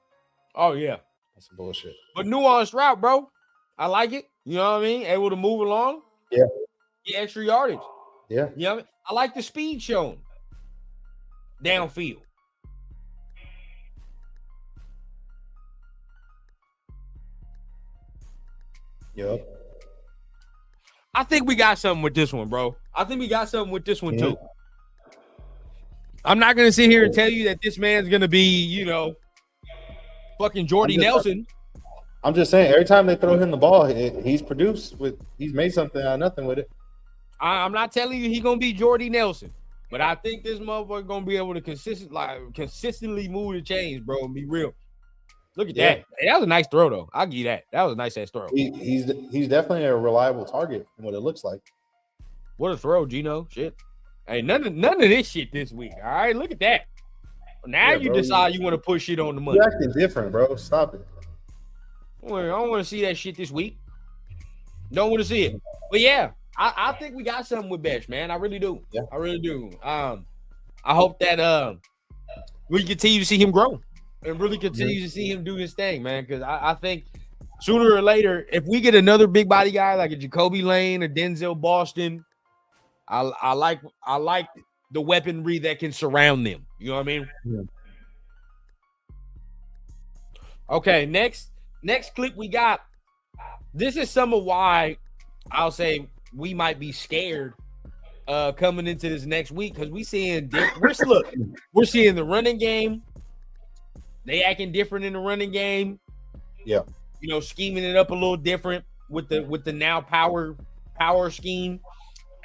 Oh yeah, that's some bullshit. But nuanced route, bro. I like it. You know what I mean? Able to move along. Yeah. Get extra yardage. Yeah. You know what I mean? I like the speed shown downfield. Yep. I think we got something with this one, bro. I think we got something with this one too. I'm not gonna sit here and tell you that this man's gonna be, fucking Jordy Nelson. I'm just saying, every time they throw him the ball, he's made something out of nothing with it. I'm not telling you he's gonna be Jordy Nelson, but I think this motherfucker gonna be able to consistently move the chains, bro, and be real. Look at that. Hey, that was a nice throw, though. I'll give you that. That was a nice ass throw. He's definitely a reliable target from what it looks like. What a throw, Gino. Shit. Hey, none of this shit this week. All right, look at that. Now you decide you want to push shit on the money. You're acting different, bro. Stop it. I don't want to see that shit this week. Don't want to see it. But yeah, I think we got something with Besh, man. I really do. Yeah. I really do. I hope that we continue to see him grow and really continue to see him do his thing, man. Because I think sooner or later, if we get another big body guy like a Jacoby Lane or Denzel Boston, I like the weaponry that can surround them. You know what I mean? Yeah. Okay, next clip we got. This is some of why I'll say we might be scared coming into this next week because we're seeing the running game. They acting different in the running game. Yeah. You know, scheming it up a little different with the now power scheme.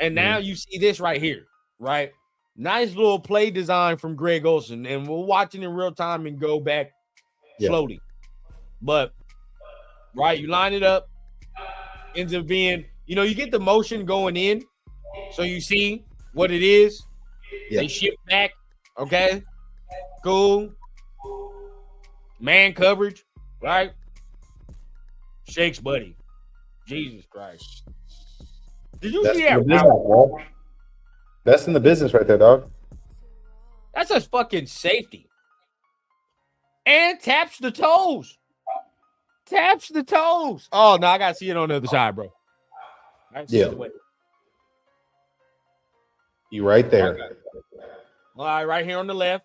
And now you see this right here, right? Nice little play design from Greg Olsen. And we're watching in real time and go back slowly. But, right, you line it up, ends up being, you know, you get the motion going in. So you see what it is. Yeah. They shift back. Okay. Cool. Man coverage, right? Shakes, buddy. Jesus Christ. Did you see that? That's in the business right there, dog. That's a fucking safety. And taps the toes. Taps the toes. Oh, no, I got to see it on the other side, bro. Yeah. You right there. All right, right here on the left.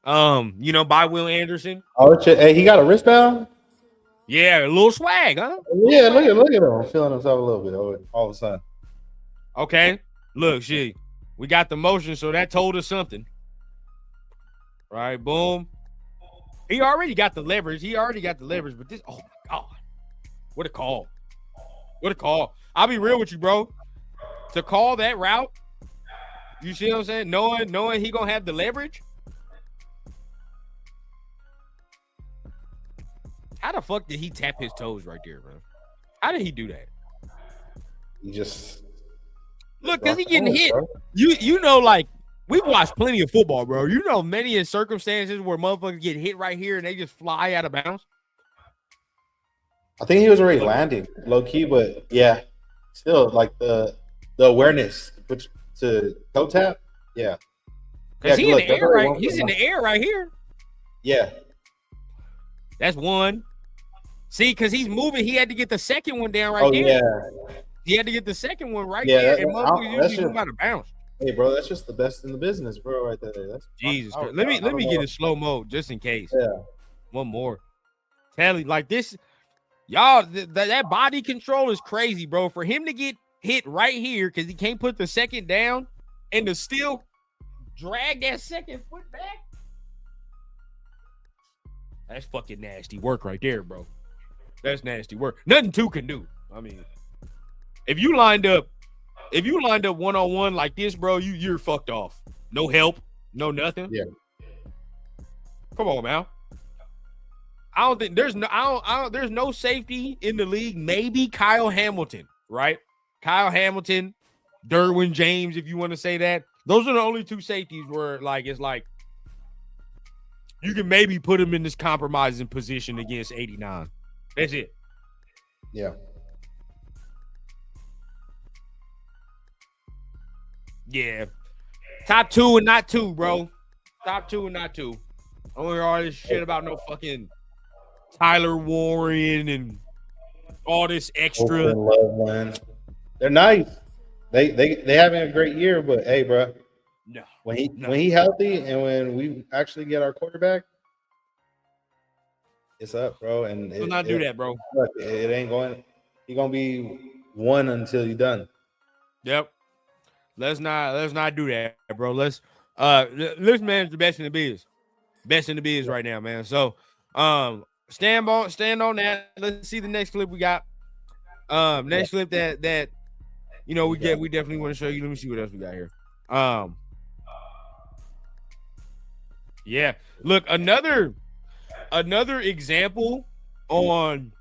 You know, by Will Anderson. Oh, hey, he got a wristband? Yeah, a little swag, huh? Yeah, look at him. Feeling himself a little bit all of a sudden. Okay. Look, we got the motion, so that told us something. Right, boom. He already got the leverage. But this, oh my God. What a call. What a call. I'll be real with you, bro. To call that route, you see what I'm saying? Knowing he gonna have the leverage. How the fuck did he tap his toes right there, bro? How did he do that? He just look, cause he getting hit. Bro. You know, like we've watched plenty of football, bro. You know, many circumstances where motherfuckers get hit right here and they just fly out of bounds. I think he was already landing low key, but yeah, still like the awareness to toe tap. Yeah, cause he's in the air, right? He's in the air right here. Yeah, that's one. See, because he's moving, he had to get the second one down right there. Yeah. He had to get the second one right there, and motherfuckers usually move out of bounds. Hey, bro, that's just the best in the business, bro, right there. That's Jesus Christ. Let me get a slow mo just in case. Yeah. One more. Tell you, like this, y'all, that body control is crazy, bro. For him to get hit right here because he can't put the second down and to still drag that second foot back. That's fucking nasty work right there, bro. That's nasty work. Nothing two can do. I mean, if you lined up one-on-one like this, bro, you're fucked off. No help, no nothing. Yeah. Come on, man. I don't think there's no safety in the league. Maybe Kyle Hamilton, right? Kyle Hamilton, Derwin James, if you want to say that. Those are the only two safeties where like it's like you can maybe put him in this compromising position against 89. That's it. Yeah. Yeah. Top two and not two, bro. Top two and not two. I don't hear all this shit about no fucking Tyler Warren and all this extra. They're nice. They having a great year, but hey, bro. No. When he healthy and when we actually get our quarterback, it's up, bro. And we'll not do that, bro. It ain't going. He's gonna be one until you're done. Yep. Let's not do that, bro. Let's manage the best in the biz. Best in the biz right now, man. So Stand on that. Let's see the next clip we got. Next clip that we definitely want to show you. Let me see what else we got here. Yeah. Look, another example on,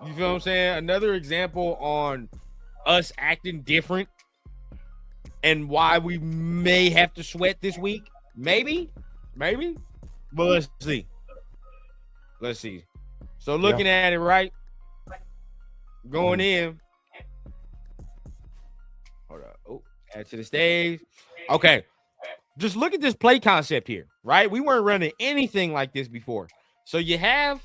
you feel what I'm saying? Another example on us acting different and why we may have to sweat this week. Maybe. But let's see. So looking at it, right? Going in. Hold up. Oh, add to the stage. Okay. Just look at this play concept here, right? We weren't running anything like this before. So you have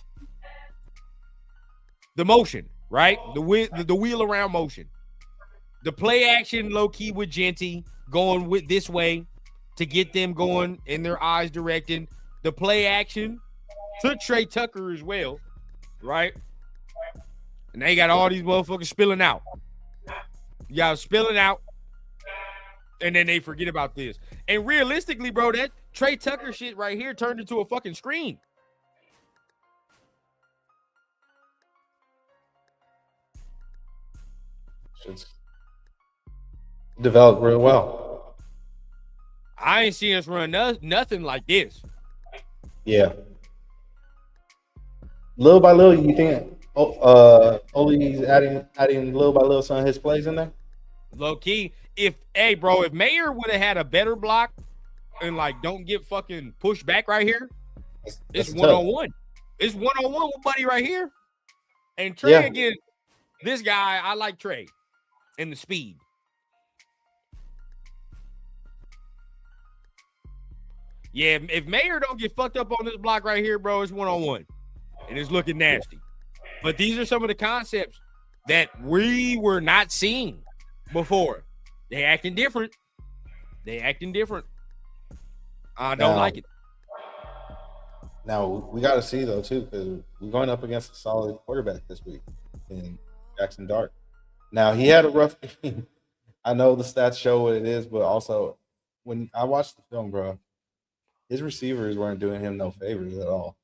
the motion, right? The wheel around motion. The play action low key with Genty going with this way to get them going and their eyes directed. The play action to Trey Tucker as well, right? And they got all these motherfuckers spilling out. You got spilling out, and then they forget about this. And realistically, bro, that Trey Tucker shit right here turned into a fucking screen. It's developed real well. I ain't seen us run nothing like this. Yeah. Little by little, you think Oli's adding little by little some of his plays in there? Low key. If Mayer would have had a better block and don't get fucking pushed back right here, it's one-on-one. It's one-on-one with Buddy right here. And Trey again, this guy, I like Trey and the speed. Yeah, if Mayer don't get fucked up on this block right here, bro, it's one-on-one. And it's looking nasty. But these are some of the concepts that we were not seeing before. They acting different. I don't like it. Now, we got to see, though, too, because we're going up against a solid quarterback this week in Jackson Dart. Now, he had a rough game. I know the stats show what it is, but also when I watched the film, bro, his receivers weren't doing him no favors at all.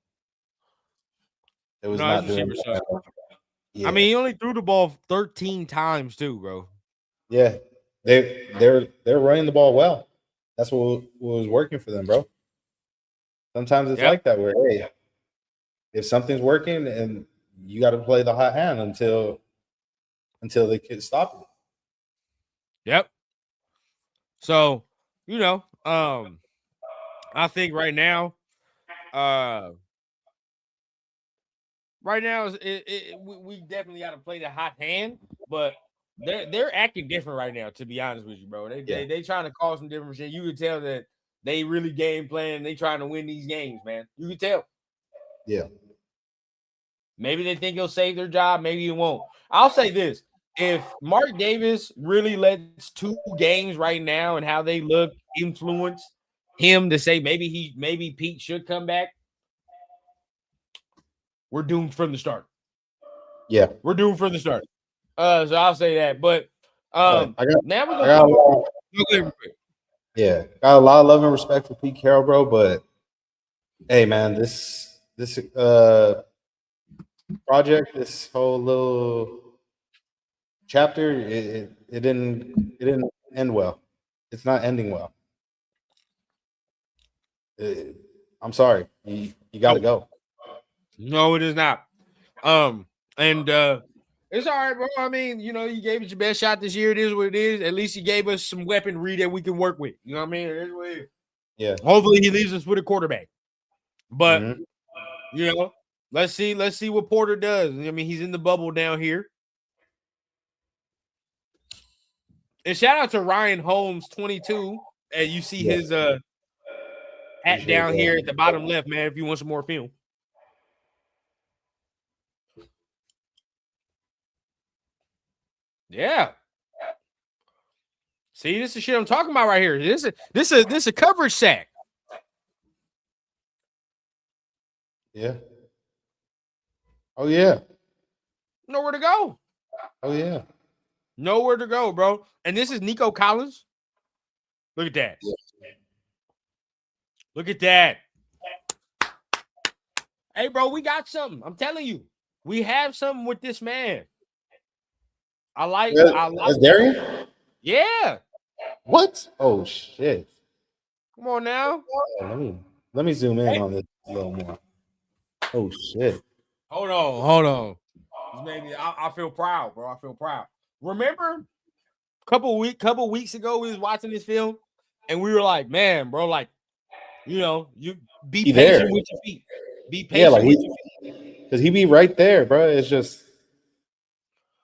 It was not doing him. Yeah. I mean, he only threw the ball 13 times too, bro. Yeah, they're running the ball well. That's what was working for them, bro. Sometimes it's like that, where if something's working, and you got to play the hot hand until they can stop it. Yep. So I think right now, we definitely got to play the hot hand, but they're acting different right now. To be honest with you, bro, they trying to cause some different shit. You can tell that they really game plan. They trying to win these games, man. You can tell. Yeah. Maybe they think he'll save their job. Maybe he won't. I'll say this: if Mark Davis really lets 2 games right now and how they look influence him to say maybe Pete should come back, we're doomed from the start. Yeah, we're doomed from the start. So I'll say that. But got a lot of love and respect for Pete Carroll, bro. But hey, man, this project, this whole little chapter, it didn't end well. It's not ending well. I'm sorry, you got to go. No, it is not. It's all right, bro. I mean, you gave it your best shot this year. It is what it is. At least you gave us some weaponry that we can work with. You know what I mean? It is what it is. Yeah. Hopefully he leaves us with a quarterback. But let's see what Porter does. I mean, he's in the bubble down here. And shout out to Ryan Holmes, 22. And you see his hat down here at the bottom left, man, if you want some more film. Yeah. See, this is shit I'm talking about right here. This is a coverage sack. Yeah. Oh yeah. Nowhere to go. Oh yeah. Nowhere to go, bro. And this is Nico Collins. Look at that. Yeah. Look at that. Hey, bro, we got something. I'm telling you, we have something with this man. I like. That's Darian? Yeah. What? Oh shit. Come on now. Let me zoom in on this a little more. Oh shit. Hold on. I feel proud, bro. I feel proud. Remember, couple weeks ago, we was watching this film, and we were like, man, bro, like, you be patient with your feet. Be patient with your feet. Because he be right there, bro. It's just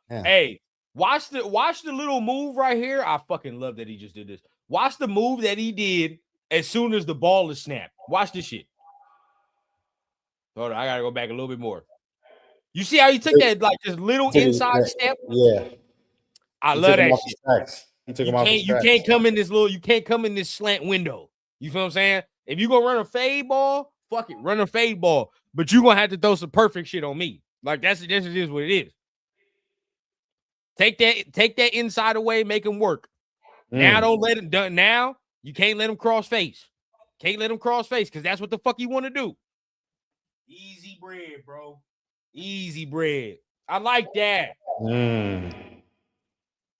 Hey, watch the little move right here. I fucking love that he just did this. Watch the move that he did as soon as the ball is snapped. Watch this shit. Hold on, I gotta go back a little bit more. You see how he took that like this little inside step? Yeah. I love that shit. He took him off his tracks. You can't come in this slant window. You feel what I'm saying? If you gonna run a fade ball, fuck it, run a fade ball. But you gonna have to throw some perfect shit on me. Like this is what it is. Take that inside away, make him work. Now don't let him done. Now you can't let him cross face. Can't let him cross face because that's what the fuck you want to do. Easy bread, bro. Easy bread. I like that.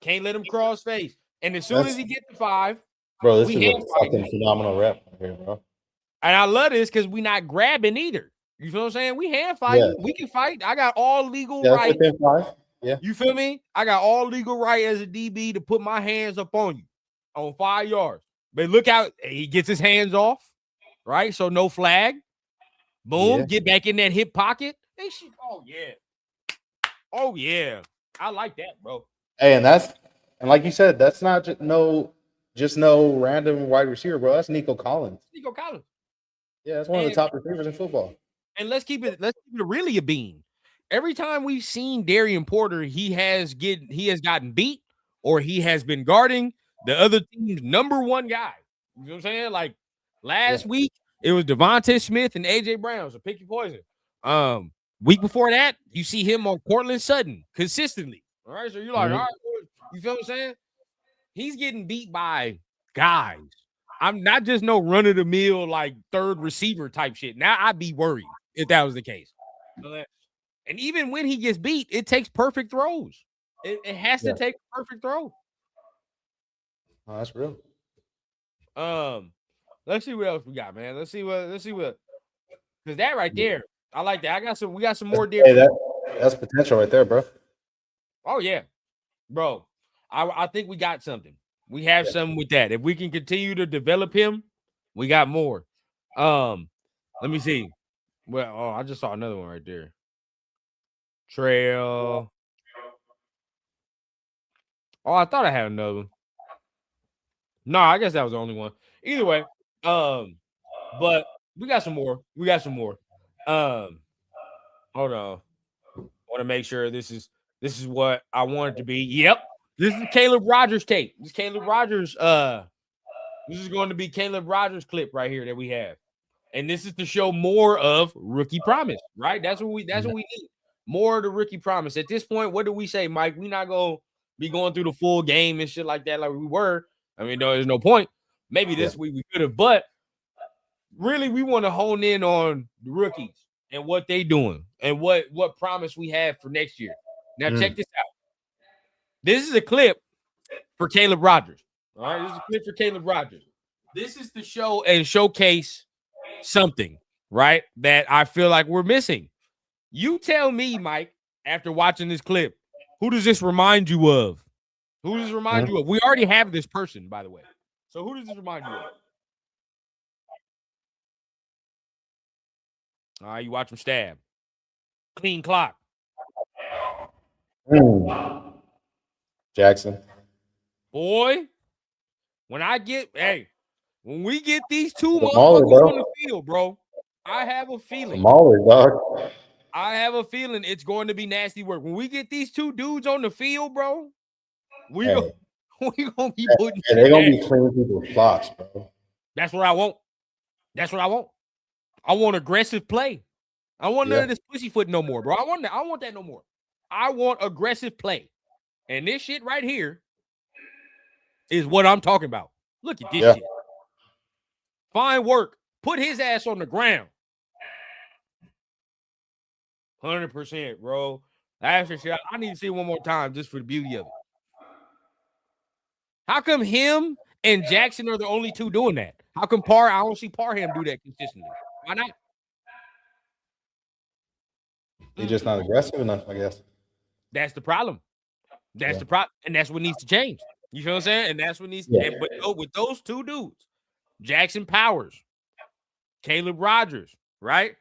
Can't let him cross face. And as soon as he gets to 5, bro, this is a fucking phenomenal rep here, bro. And I love this because we're not grabbing either. You feel what I'm saying? We hand fighting. Yeah. We can fight. I got all legal right. Within 5. Yeah. You feel me? I got all legal right as a DB to put my hands up on you on 5 yards. But look out, he gets his hands off, right? So no flag. Boom, get back in that hip pocket. Oh yeah. Oh yeah. I like that, bro. Hey, and like you said, that's not just no random wide receiver, bro. That's Nico Collins. Yeah, that's one of the top receivers in football. And let's keep it really a bean. Every time we've seen Darian Porter, he has gotten beat or he has been guarding the other team's number 1 guy. You know what I'm saying? Like last week, it was Devontae Smith and AJ Brown. So pick your poison. Week before that, you see him on Cortland Sutton consistently. All right, so you're like, all right, you feel what I'm saying? He's getting beat by guys. I'm not just no run-of-the-mill, like, third receiver type shit. Now I'd be worried if that was the case. And even when he gets beat, it takes perfect throws. It has to take a perfect throw. Oh, that's real. Let's see what else we got, man. Let's see what because that right there, I like that. We got some more deer. Hey, that's potential right there, bro. Oh yeah, bro. I think we got something. We have something with that. If we can continue to develop him, we got more. Let me see. Well, I just saw another one right there. Trail. Oh, I thought I had another one. No, I guess that was the only one. Either way, but we got some more. Hold on. I want to make sure this is what I want it to be. Yep. This is Caleb Rogers tape. This is Caleb Rogers. This is going to be Caleb Rogers clip right here that we have. And this is to show more of rookie promise, right? That's what we need. More of the rookie promise. At this point, what do we say, Mike? We're not going to be going through the full game and shit like that like we were. I mean, there's no point. Maybe this week we could have, but really we want to hone in on the rookies and what they doing and what promise we have for next year. Now check this out. This is a clip for Caleb Rogers. All right, this is a clip for Caleb Rogers. This is to show and showcase something, right, that I feel like we're missing. You tell me, Mike, after watching this clip, who does this remind you of? Who does this remind you of? We already have this person, by the way. So who does this remind you of? All right, you watch him stab. Clean clock. Jackson. Boy, when we get these two motherfuckers on the field, bro, I have a feeling. I have a feeling it's going to be nasty work. When we get these two dudes on the field, bro, we gonna be putting. They're gonna be cleaning people's clocks, bro. That's what I want. I want aggressive play. I want none of this pussyfoot no more, bro. I want that no more. I want aggressive play. And this shit right here is what I'm talking about. Look at this shit. Fine work. Put his ass on the ground. 100%, bro. That's the shit. I need to see it one more time just for the beauty of it. How come him and Jackson are the only two doing that? How come I don't see Parham do that consistently? Why not? He's just not aggressive enough, I guess. That's the problem. That's the problem. And that's what needs to change. You feel what I'm saying? And that's what needs to change. But with those two dudes, Jackson Powers, Caleb Rogers, right?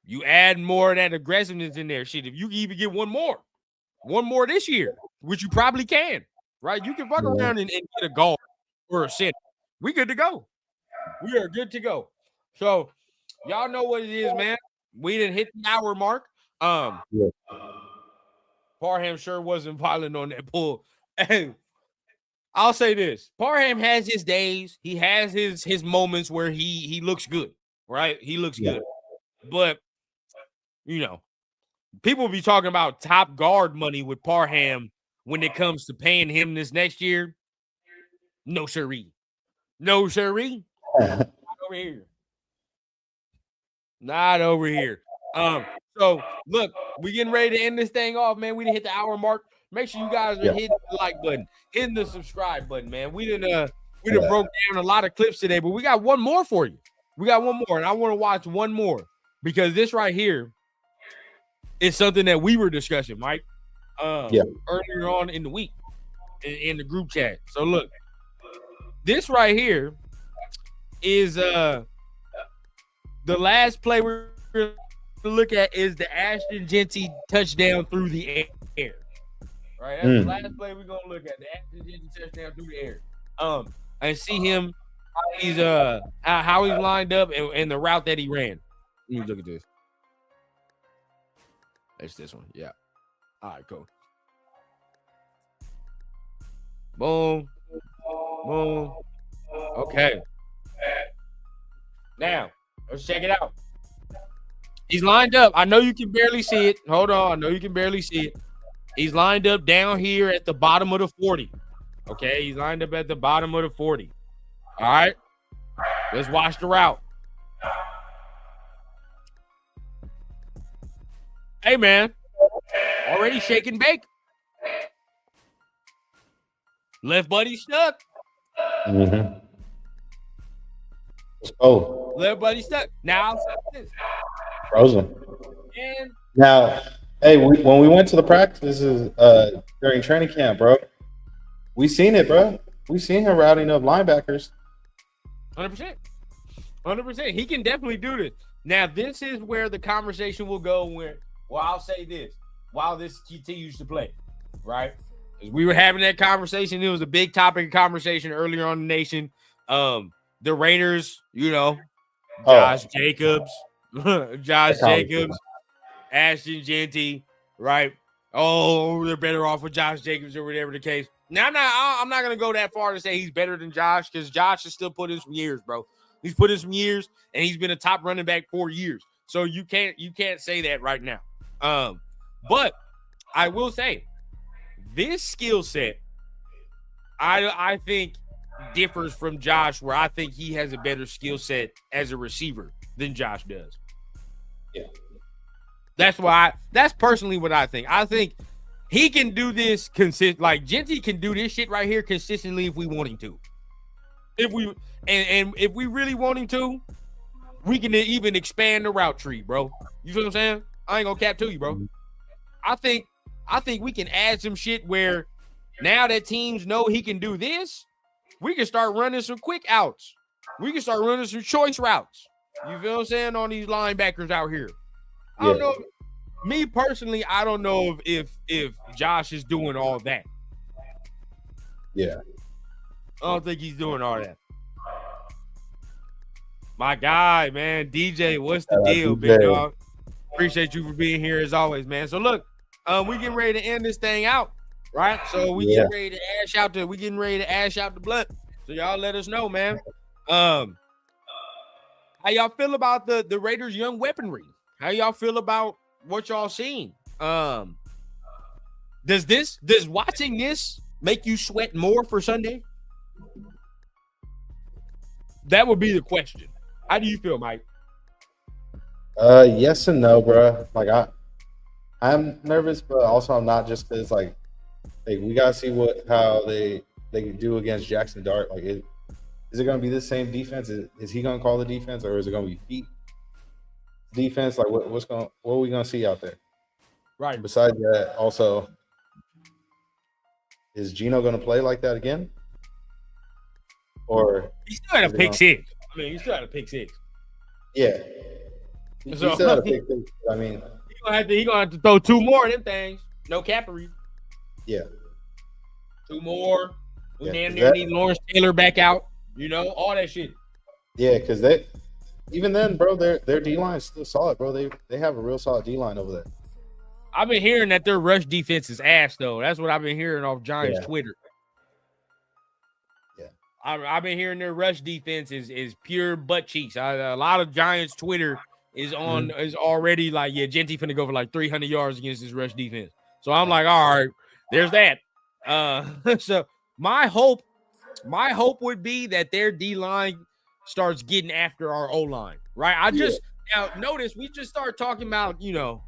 You add more of that aggressiveness in there. Shit, if you can even get one more this year, which you probably can, right? You can fuck around and get a goal or a center. We good to go. We are good to go. So y'all know what it is, man. We didn't hit the hour mark. Parham sure wasn't violent on that pull. Hey, I'll say this. Parham has his days. He has his moments where he looks good, right? He looks good. But, you know, people be talking about top guard money with Parham when it comes to paying him this next year. No siree. No siree. Not over here. Not over here. So look, we getting ready to end this thing off, man. We didn't hit the hour mark. Make sure you guys are hitting the like button, hitting the subscribe button, man. We done broke down a lot of clips today, but we got one more for you. We got one more, and I want to watch one more because this right here is something that we were discussing, Mike. Earlier on in the week in the group chat. So look, this right here is the last play we're going to look at is the Ashton Jeanty touchdown through the air. Right, that's the last play we're gonna look at. The Ashton Jeanty touchdown through the air. And see him how he's lined up and the route that he ran. Let me look at this. It's this one. Yeah. All right, cool. Boom. Boom. Okay. Now, let's check it out. He's lined up. I know you can barely see it. Hold on. I know you can barely see it. He's lined up down here at the bottom of the 40. Okay, he's lined up at the bottom of the 40. All right. Let's watch the route. Hey, man. Already shaking bake. Left buddy stuck. Oh. Left buddy stuck. Now, this. Frozen. And now, hey, when we went to the practices during training camp, bro, we seen it, bro. We seen him routing up linebackers. 100%. 100%. He can definitely do this. Now, this is where the conversation will go I'll say this. While this continues to play, right? As we were having that conversation, it was a big topic of conversation earlier on in the nation. The Raiders, Josh Jacobs, Ashton Jeanty, right? Oh, they're better off with Josh Jacobs or whatever the case. Now, I'm not gonna go that far to say he's better than Josh because Josh has still put in some years, bro. He's put in some years, and he's been a top running back for years. So you can't say that right now. But I will say this skill set, I think differs from Josh, where I think he has a better skill set as a receiver than Josh does. Yeah. That's personally what I think. I think he can do this like Jeanty can do this shit right here consistently if we want him to. If we really want him to, we can even expand the route tree, bro. You feel what I'm saying? I ain't gonna cap to you, bro. I think we can add some shit where now that teams know he can do this, we can start running some quick outs. We can start running some choice routes. You feel what I'm saying on these linebackers out here? I don't know. Me personally, I don't know if Josh is doing all that. Yeah. I don't think he's doing all that. My guy, man, DJ, what's the deal, big dog? Appreciate you for being here as always, man. So look, we getting ready to end this thing out, right? So we getting ready to ash out the blunt. So y'all let us know, man. How y'all feel about the Raiders' young weaponry? How y'all feel about what y'all seen? Does watching this make you sweat more for Sunday? That would be the question. How do you feel, Mike? Yes and no, bro. Like I'm nervous, but also I'm not, just because like we gotta see how they do against Jackson Dart. Like, is it gonna be the same defense? Is he gonna call the defense, or is it gonna be Pete defense? Like, what are we gonna see out there? Right. Besides that, also, is Gino gonna play like that again? Or he still had a pick six. I mean, he still had a pick six. Yeah. He still had a pick six. I mean, he gonna have to throw two more of them things. No capery. Yeah. Two more. We damn near need Lawrence Taylor back out. You know, all that shit. Yeah, because even then, bro, their D line is still solid, bro. They have a real solid D line over there. I've been hearing that their rush defense is ass, though. That's what I've been hearing off Giants Twitter. Yeah. I've been hearing their rush defense is pure butt cheeks. A lot of Giants Twitter is already like, yeah, Genty finna go for like 300 yards against this rush defense. So I'm like, all right, there's that. So my hope would be that their D line starts getting after our O line, right? Now notice we just started talking about, you know,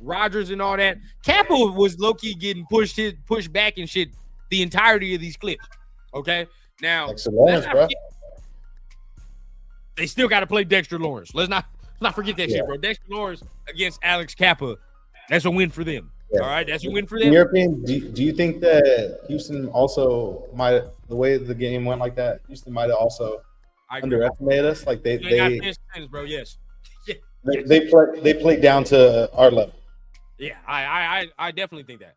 Rodgers and all that. Kappa was low-key getting pushed back and shit the entirety of these clips. Okay. Now they still got to play Dexter Lawrence. Let's not forget that shit, bro. Dexter Lawrence against Alex Kappa. That's a win for them. Yeah. All right, that's a win for them. In your opinion, do you think that Houston also might, the way the game went like that, Houston might have also underestimated us? Like they got sense, bro. Yes. They played down to our level. Yeah, I definitely think that.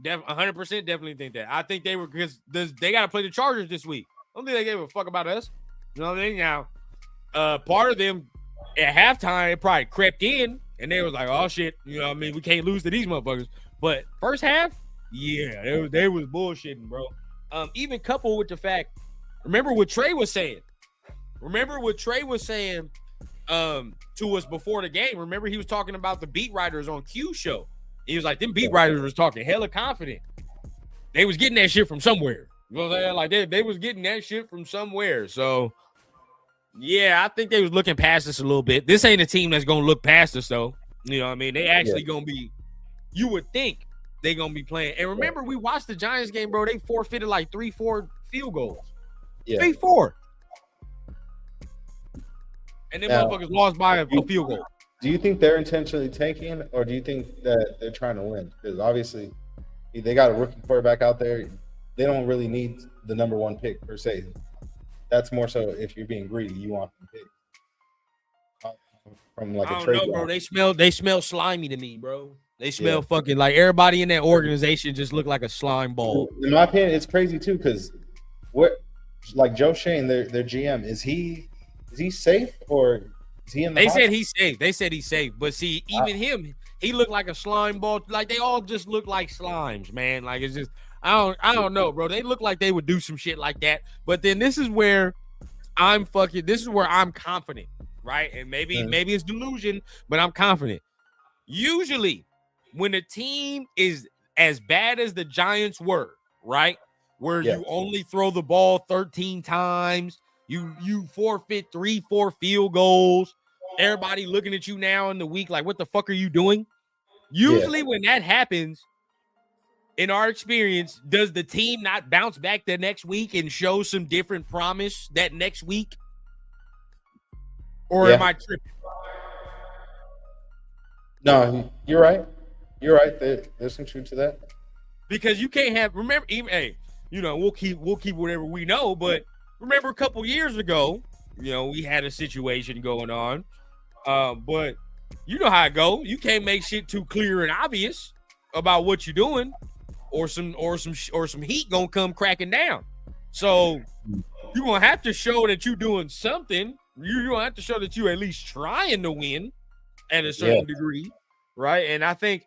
100% definitely think that. I think they were, because they got to play the Chargers this week. I don't think they gave a fuck about us. You know what I mean? Now, part of them at halftime probably crept in and they was like, oh shit, you know what I mean? We can't lose to these motherfuckers. But first half, yeah, they was bullshitting, bro. Even coupled with the fact, remember what Trey was saying to us before the game. Remember, he was talking about the beat writers on Q show. He was like, them beat writers was talking hella confident. They was getting that shit from somewhere. You know what I'm saying? Like they was getting that shit from somewhere. So yeah, I think they was looking past us a little bit. This ain't a team that's gonna look past us though. You know what I mean? They actually gonna be, you would think they gonna be playing. And remember, we watched the Giants game, bro. They forfeited like 3-4 field goals. Yeah. 3-4. And then motherfuckers lost by a field goal. Do you think they're intentionally tanking, or do you think that they're trying to win? Because obviously, they got a rookie quarterback out there. They don't really need the number one pick per se. That's more so if you're being greedy, you want the pick. From like a trade. I don't know, bro. They smell slimy to me, bro. They smell fucking like everybody in that organization just look like a slime ball. In my opinion, it's crazy too, because like Joe Shane, their GM, is he safe, or is he in the said he's safe. They said he's safe. But see, even him, he looked like a slime ball. Like they all just look like slimes, man. Like it's just I don't know, bro. They look like they would do some shit like that. But then this is where I'm confident, right? And maybe it's delusion, but I'm confident. Usually when a team is as bad as the Giants were, right? Where you only throw the ball 13 times, you forfeit 3-4 field goals. Everybody looking at you now in the week like, what the fuck are you doing? Usually when that happens, in our experience, does the team not bounce back the next week and show some different promise that next week? Or am I tripping? No, you're right. You're right. There's some truth to that. Because you can't have, remember, even, hey, you know, we'll keep whatever we know, but remember a couple years ago, you know, we had a situation going on. But you know how it go. You can't make shit too clear and obvious about what you're doing, or some heat gonna come cracking down. So you're gonna have to show that you're doing something. You're gonna have to show that you at least trying to win at a certain degree, right? And I think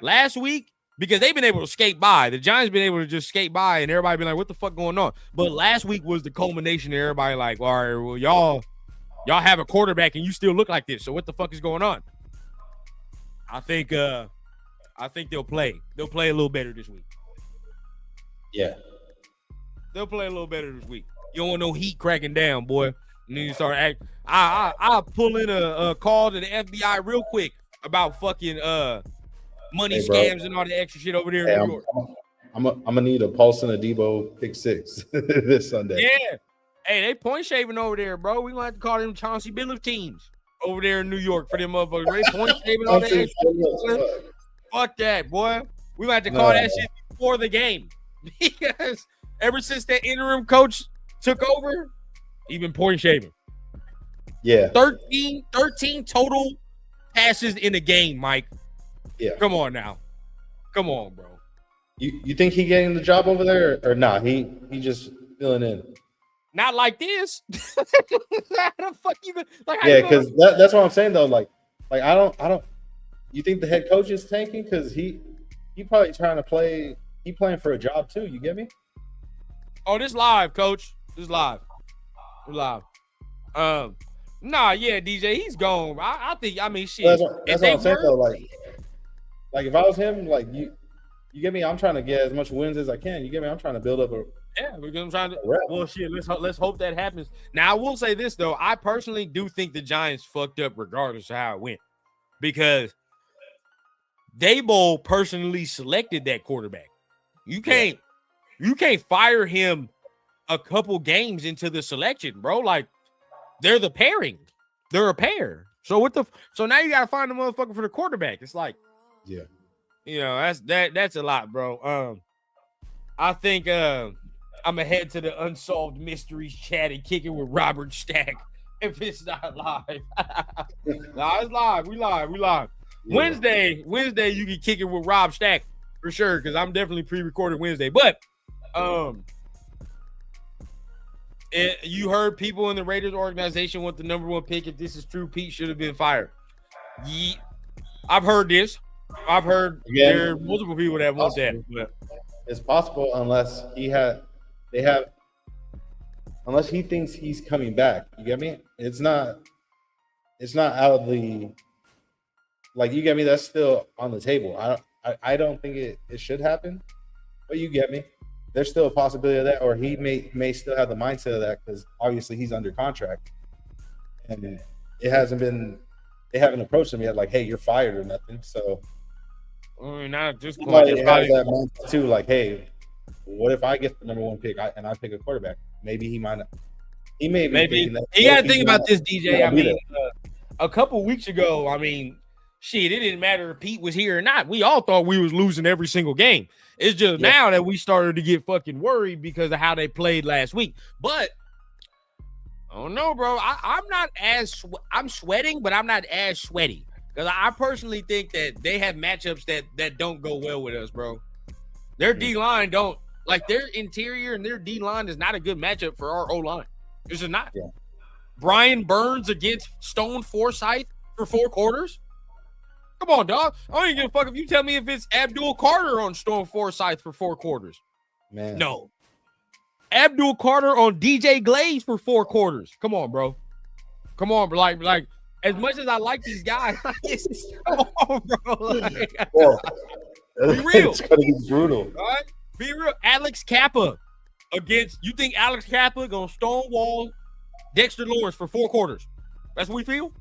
last week, because they've been able to skate by, the Giants been able to just skate by, and everybody been like, "What the fuck going on?" But last week was the culmination of everybody like, "All right, well, y'all have a quarterback and you still look like this. So what the fuck is going on?" I think they'll play. They'll play a little better this week. Yeah. They'll play a little better this week. You don't want no heat cracking down, boy. And then you start acting. I'll pull in a call to the FBI real quick about fucking money Hey, bro. scams and all the extra shit over there in New York. I'm gonna need a Paulson Adebo pick 6 this Sunday. Yeah. Hey, they point shaving over there, bro. We gonna have to call them Chauncey Billups teams over there in New York for them motherfuckers. They point shaving all that extra. Fuck that, boy. We gonna have to call that shit before the game. Because ever since that interim coach took over, he been point shaving. Yeah. 13 total passes in a game, Mike. Yeah. Come on now. Come on, bro. You think he getting the job over there or not? He just filling in. Not like this. How the fuck you gonna, like? Yeah, because that's what I'm saying though. Like I don't. You think the head coach is tanking because he probably trying to play. He playing for a job too. You get me? Oh, this live, coach. This live. We're live. Nah, yeah, DJ, he's gone. I think. I mean, shit. That's what I'm saying though. Like if I was him, like you get me. I'm trying to get as much wins as I can. You get me? I'm trying to build up a. Yeah, because I'm trying to. Well, shit. Let's hope that happens. Now, I will say this though. I personally do think the Giants fucked up, regardless of how it went, because Daboll personally selected that quarterback. You can't fire him a couple games into the selection, bro. Like they're the pairing. They're a pair. So so now you gotta find the motherfucker for the quarterback. It's like, yeah, that's a lot, bro. I think I'm gonna head to the Unsolved Mysteries chat and kick it with Robert Stack if it's not live. Nah, it's live. We live. Yeah. Wednesday, you can kick it with Rob Stack for sure, because I'm definitely pre-recorded Wednesday. But you heard people in the Raiders organization want the number 1 pick. If this is true, Pete should have been fired. Yeah, I've heard this. I've heard there are multiple people that want that. But it's possible unless unless he thinks he's coming back. You get me? It's not out of the, like, you get me? That's still on the table. I don't think it should happen, but you get me. There's still a possibility of that, or he may still have the mindset of that because obviously he's under contract, and they haven't approached him yet. Like, hey, you're fired or nothing. So, not just he might have that mindset too. Like, hey, what if I get the number 1 pick and I pick a quarterback? Maybe he might not. He may be thinking that. You got to think about this, DJ. I mean, a couple weeks ago, I mean, shit, it didn't matter if Pete was here or not. We all thought we was losing every single game. It's just now that we started to get fucking worried because of how they played last week. But I don't know, bro. I'm not as I'm sweating, but I'm not as sweaty because I personally think that they have matchups that don't go well with us, bro. Their D-line don't, like, their interior and their D-line is not a good matchup for our O-line. It's just not. Yeah. Brian Burns against Stone Forsythe for 4 quarters. Come on, dog. I don't even give a fuck if you tell me if it's Abdul Carter on Stone Forsythe for 4 quarters. Man. No. Abdul Carter on DJ Glaze for 4 quarters. Come on, bro. Come on, bro. Like as much as I like these guys, come on, bro. Like, be real. It's gonna be brutal. All right? Be real. Alex Kappa against, you think Alex Kappa gonna stonewall Dexter Lawrence for 4 quarters? That's what we feel?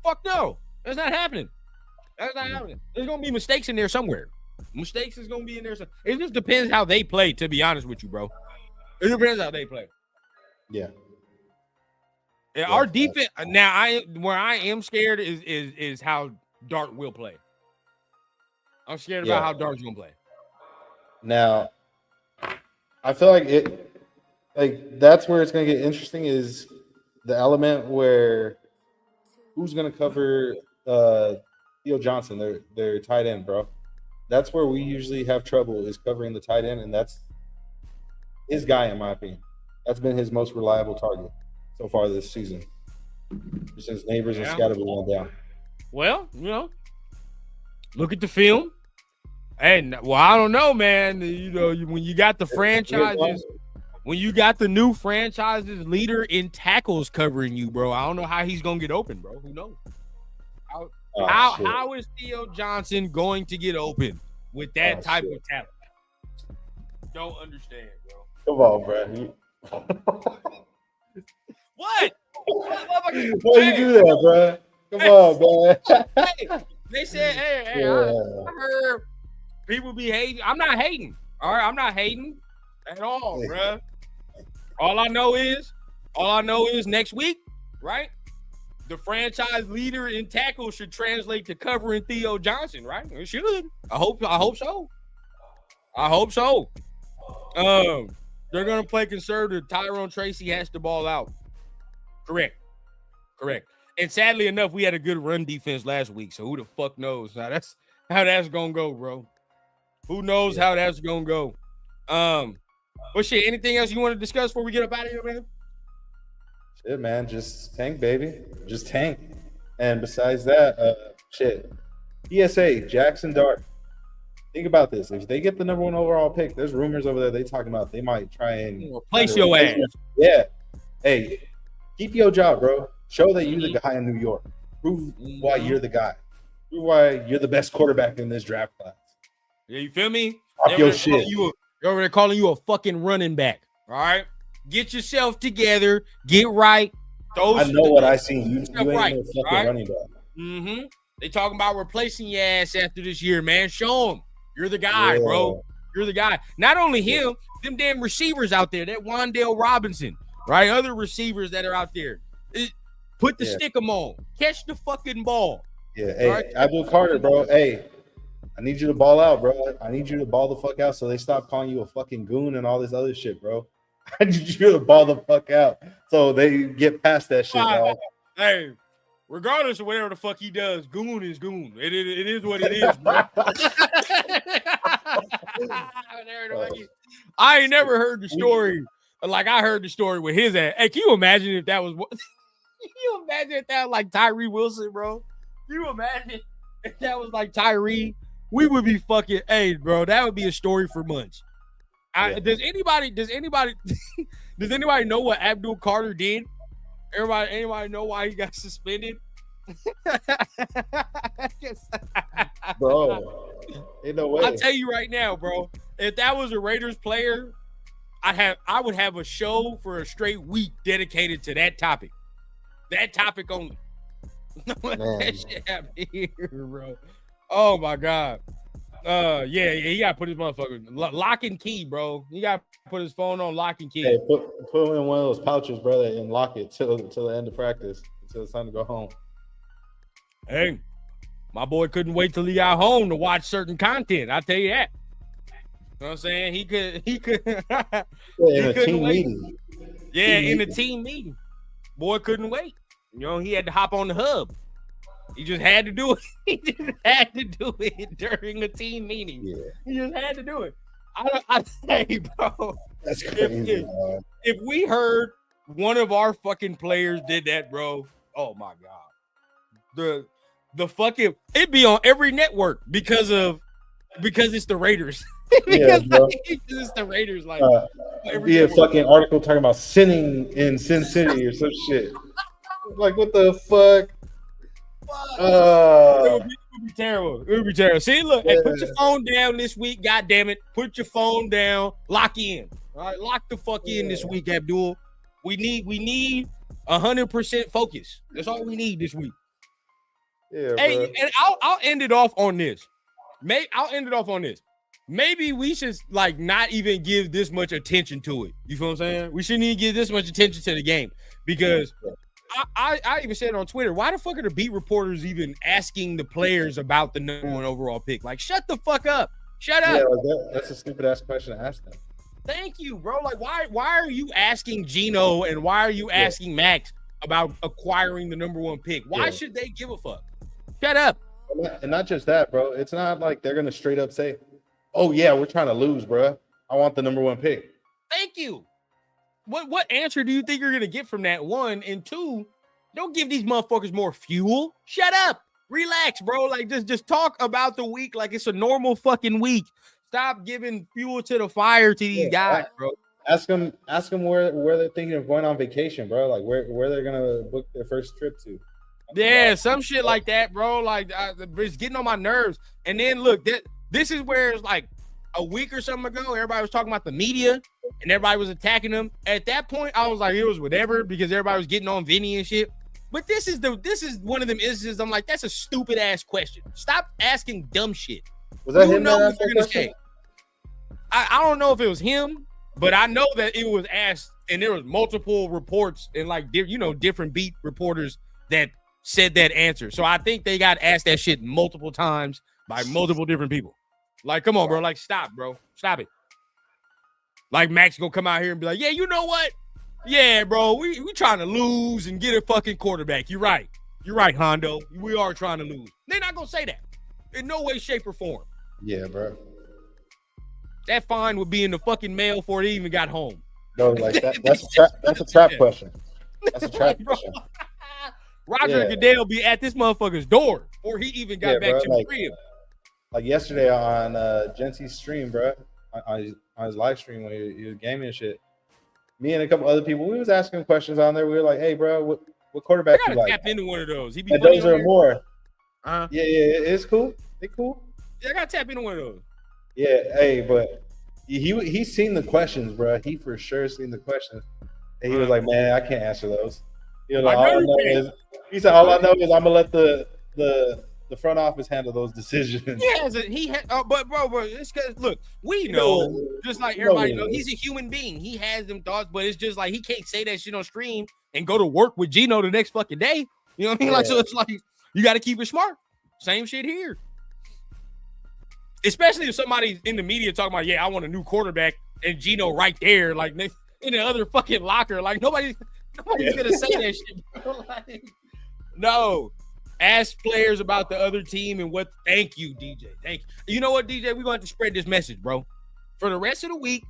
Fuck no. That's not happening. That's not happening. There's gonna be mistakes in there somewhere. Mistakes is gonna be in there. It just depends how they play, to be honest with you, bro. It depends how they play. Yeah. Our defense now, where I am scared is how Dart will play. I'm scared about how Dart's gonna play. Now, I feel like that's where it's gonna get interesting, is the element where who's gonna cover Theo Johnson, their tight end, bro. That's where we usually have trouble, is covering the tight end, and that's his guy, in my opinion. That's been his most reliable target so far this season, since Neighbors and Scatterby went down. Well, look at the film. And I don't know, man. When you got the franchises, when you got the new franchises leader in tackles covering you, bro, I don't know how he's gonna get open, bro. Who knows? How is Theo Johnson going to get open with that type of talent? Don't understand, bro. Come on, bro. What? Why you do that, bro? Come on, man. They said, hey, I heard people be hating. I'm not hating. All right, I'm not hating at all, bruh. All I know is next week, right? The franchise leader in tackle should translate to covering Theo Johnson, right? It should. I hope so. They're gonna play conservative. Tyrone Tracy has to ball out. Correct. And sadly enough, we had a good run defense last week. So who the fuck knows how that's gonna go, bro? Who knows how that's gonna go? But shit, anything else you want to discuss before we get up out of here, man? Shit, man, just tank, baby. Just tank. And besides that, PSA, Jackson Dart. Think about this. If they get the number 1 overall pick, there's rumors over there they talking about they might try and replace your ass. Yeah. Hey, keep your job, bro. Show that you're the guy in New York. Prove why you're the guy. Prove why you're the best quarterback in this draft class. Yeah, you feel me? Pop your shit. They're over there calling you a fucking running back. All right? Get yourself together. Get right. I know what I seen. You ain't right, no fucking right? running back. Mm-hmm. They talking about replacing your ass after this year, man. Show them. You're the guy, bro. You're the guy. Not only him, them damn receivers out there. That Wan'Dale Robinson, right? Other receivers that are out there. Put the stick 'em on. Catch the fucking ball. Yeah. Hey, right? Abdul Carter, bro. Hey, I need you to ball out, bro. I need you to ball the fuck out so they stop calling you a fucking goon and all this other shit, bro. I need you to ball the fuck out so they get past that shit, dog. Hey, regardless of whatever the fuck he does, goon is goon. It is what it is, bro. I ain't never heard the story. Like, I heard the story with his ass. Hey, can you imagine if that was what? Can you imagine if that was like Tyree Wilson, bro? Can you imagine if that was like Tyree? We would be fucking, hey, bro, that would be a story for months. Does anybody know what Abdul Carter did? Anybody know why he got suspended? Bro, ain't no way. I'll tell you right now, bro. If that was a Raiders player, I would have a show for a straight week dedicated to that topic. That topic only. That shit happened here, bro. Oh my God. He gotta put his motherfucker lock and key, bro. He gotta put his phone on lock and key. Hey, put him in one of those pouches, brother, and lock it till the end of practice, until it's time to go home. Hey, my boy couldn't wait till he got home to watch certain content. I'll tell you that. You know what I'm saying? He could in a team meeting. Yeah, in a team meeting. Boy couldn't wait. You know, he had to hop on the hub. He just had to do it. He just had to do it during a team meeting. Yeah. He just had to do it. I say, bro. That's crazy. If we heard one of our fucking players did that, bro, oh my God. The fucking, it'd be on every network because it's the Raiders. Because it's the Raiders. Like, it'd be a fucking article talking about sinning in Sin City or some shit. Like, what the fuck? It would be terrible. It would be terrible. See, look, hey, put your phone down this week. God damn it. Put your phone down. Lock in. All right, lock the fuck in this week, Abdul. We need 100% focus. That's all we need this week. Yeah, hey, bro. And I'll end it off on this. Maybe we should like not even give this much attention to it. You feel what I'm saying? We shouldn't even give this much attention to the game because I even said on Twitter, why the fuck are the beat reporters even asking the players about the number 1 overall pick? Like, shut the fuck up. Shut up. Yeah, that's a stupid ass question to ask them. Thank you, bro. Like, why are you asking Gino and why are you asking Max about acquiring the number 1 pick? Why should they give a fuck? Shut up. And not just that, bro. It's not like they're gonna straight up say, "Oh yeah, we're trying to lose, bro. I want the number 1 pick." Thank you. What answer do you think you're gonna get from that? 1 and 2, don't give these motherfuckers more fuel. Shut up. Relax, bro. Like just talk about the week like it's a normal fucking week. Stop giving fuel to the fire to these guys, bro. Ask them where they're thinking of going on vacation, bro. Like where they're gonna book their first trip to. Yeah, some shit like that, bro. Like it's getting on my nerves. And then look, this is where it's like a week or something ago, everybody was talking about the media and everybody was attacking them. At that point, I was like, it was whatever because everybody was getting on Vinny and shit. But this is one of them instances. I'm like, that's a stupid ass question. Stop asking dumb shit. Was that you him know that what asked you're that gonna question? say. I don't know if it was him, but I know that it was asked, and there was multiple reports and like different beat reporters that said that answer. So I think they got asked that shit multiple times by multiple different people. Like, come on, bro. Like, stop, bro. Stop it. Like Max gonna come out here and be like, yeah, you know what? Yeah, bro, we trying to lose and get a fucking quarterback. You're right. You're right, Hondo. We are trying to lose. They're not gonna say that in no way, shape, or form. Yeah, bro. That fine would be in the fucking mail before they even got home. No, like that's a trap question. That's a trap question. Roger Goodell be at this motherfucker's door before he even got back to the crib. Like yesterday on Genty's stream, bro, on his live stream when he was gaming and shit. Me and a couple other people, we was asking questions on there. We were like, "Hey, bro, what quarterback you like?" Tap into one of those. He be and those are more. Uh-huh. Yeah, it's cool. They cool. Yeah, I gotta tap into one of those. Yeah, hey, but he's seen the questions, bro. He for sure seen the questions. And he was like, "Man, I can't answer those." He was like, he said, "All I know is I'm gonna let the front office handle those decisions." But it's because look, we know, just like everybody knows, he's a human being. He has them thoughts, but it's just like he can't say that shit on stream and go to work with Gino the next fucking day. You know what I mean? Yeah. Like, so it's like you got to keep it smart. Same shit here. Especially if somebody's in the media talking about, yeah, I want a new quarterback, and Gino right there, like in the other fucking locker, like nobody's gonna say that shit. Bro. Like, no. Ask players about the other team and what. Thank you, DJ. Thank you. You know what, DJ? We're going to have to spread this message, bro. For the rest of the week,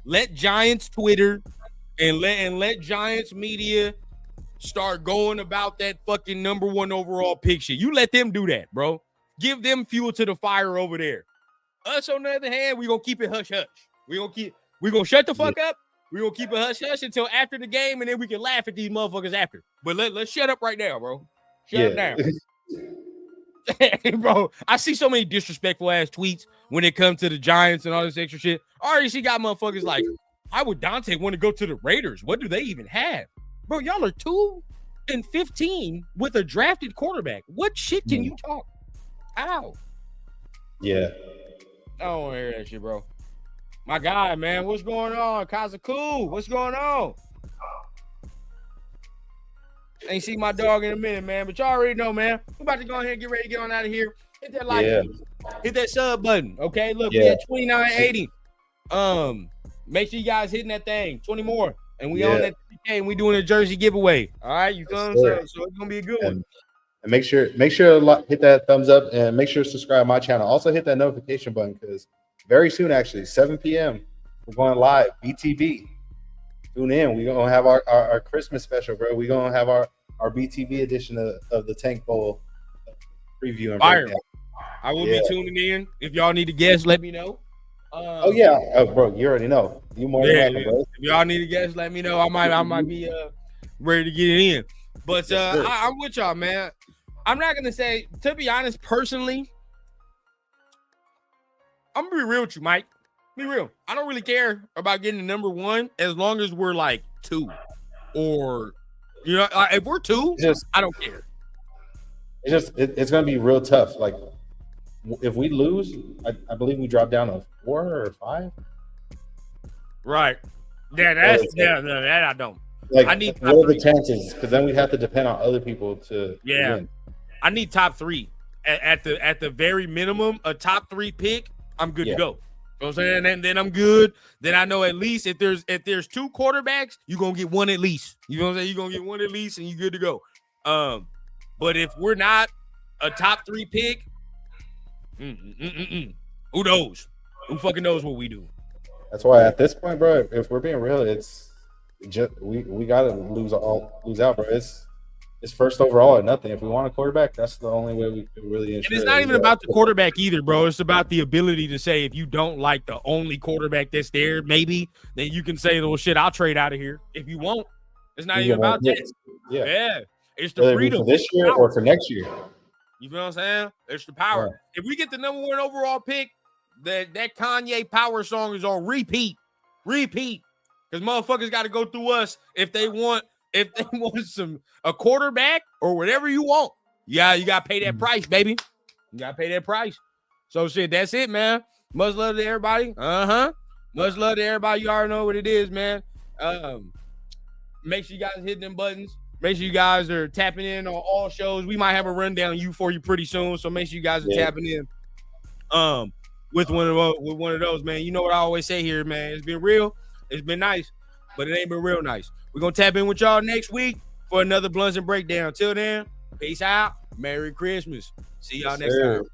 let Giants Twitter and let Giants media start going about that fucking number 1 overall pick shit. You let them do that, bro. Give them fuel to the fire over there. Us, on the other hand, we're going to keep it hush-hush. We're going to shut the fuck up. We're going to keep it hush-hush until after the game, and then we can laugh at these motherfuckers after. But let's shut up right now, bro. Shut up down. Bro, I see so many disrespectful ass tweets when it comes to the Giants and all this extra shit. Already she got motherfuckers like, why would Dante want to go to the Raiders? What do they even have? Bro, y'all are 2-15 with a drafted quarterback. What shit can you talk? How? Yeah. I don't want to hear that shit, bro. My guy, man, what's going on? Kazaku, what's going on? Ain't see my dog in a minute, man, but y'all already know, man. We're about to go ahead and get ready to get on out of here. Hit that like button. Hit that sub button, okay? Look, we at 2980. Make sure you guys hitting that thing. 20 more, and we on that 3K, and we doing a jersey giveaway. All right, you feel what I'm saying? So it's gonna be a good one. And make sure hit that thumbs up and make sure to subscribe to my channel. Also hit that notification button because very soon, actually, 7 p.m. we're going live. BTB. Tune in. We're gonna have our Christmas special, bro. We're gonna have our BTB edition of the Tank Bowl preview. Fire. I will be tuning in. If y'all need a guest, let me know. Bro, you already know. You more than welcome, bro. If y'all need a guest, let me know. I might be ready to get it in. But I'm with y'all, man. I'm not gonna say, to be honest, personally, I'm gonna be real with you, Mike. Be real. I don't really care about getting the number 1 as long as we're like 2, or if we're 2, I don't care. It's gonna be real tough. Like if we lose, I believe we drop down to 4 or 5. Right. Yeah, that I don't. Like, I need what are the chances? Because then we have to depend on other people to win. I need top 3 at the very minimum. A top 3 pick, I'm good to go. You know what I'm saying? And then I'm good. Then I know at least if there's 2 quarterbacks, you're gonna get 1 at least. You know what I'm saying? You're gonna get 1 at least, and you're good to go. But if we're not a top 3 pick, who knows? Who fucking knows what we do? That's why at this point, bro, if we're being real, it's just we gotta lose out, bro. It's first overall or nothing. If we want a quarterback, that's the only way we can really ensure. And it's not even about the quarterback either, bro. It's about the ability to say, if you don't like the only quarterback that's there, maybe, then you can say, well, shit, I'll trade out of here. If you won't, it's not even about that. Yeah. It's the freedom. For this year or for next year. You feel what I'm saying? It's the power. Yeah. If we get the number 1 overall pick, that Kanye Power song is on repeat. Because motherfuckers got to go through us if they want If they want a quarterback or whatever you want, yeah, you gotta pay that price, baby. You gotta pay that price. So shit, that's it, man. Much love to everybody. Much love to everybody. You already know what it is, man. Make sure you guys hit them buttons. Make sure you guys are tapping in on all shows. We might have a rundown for you pretty soon. So make sure you guys are tapping in. With one of those, man. You know what I always say here, man. It's been real. It's been nice, but it ain't been real nice. We're gonna tap in with y'all next week for another Blunts and Breakdown. Till then, peace out. Merry Christmas. See y'all next time.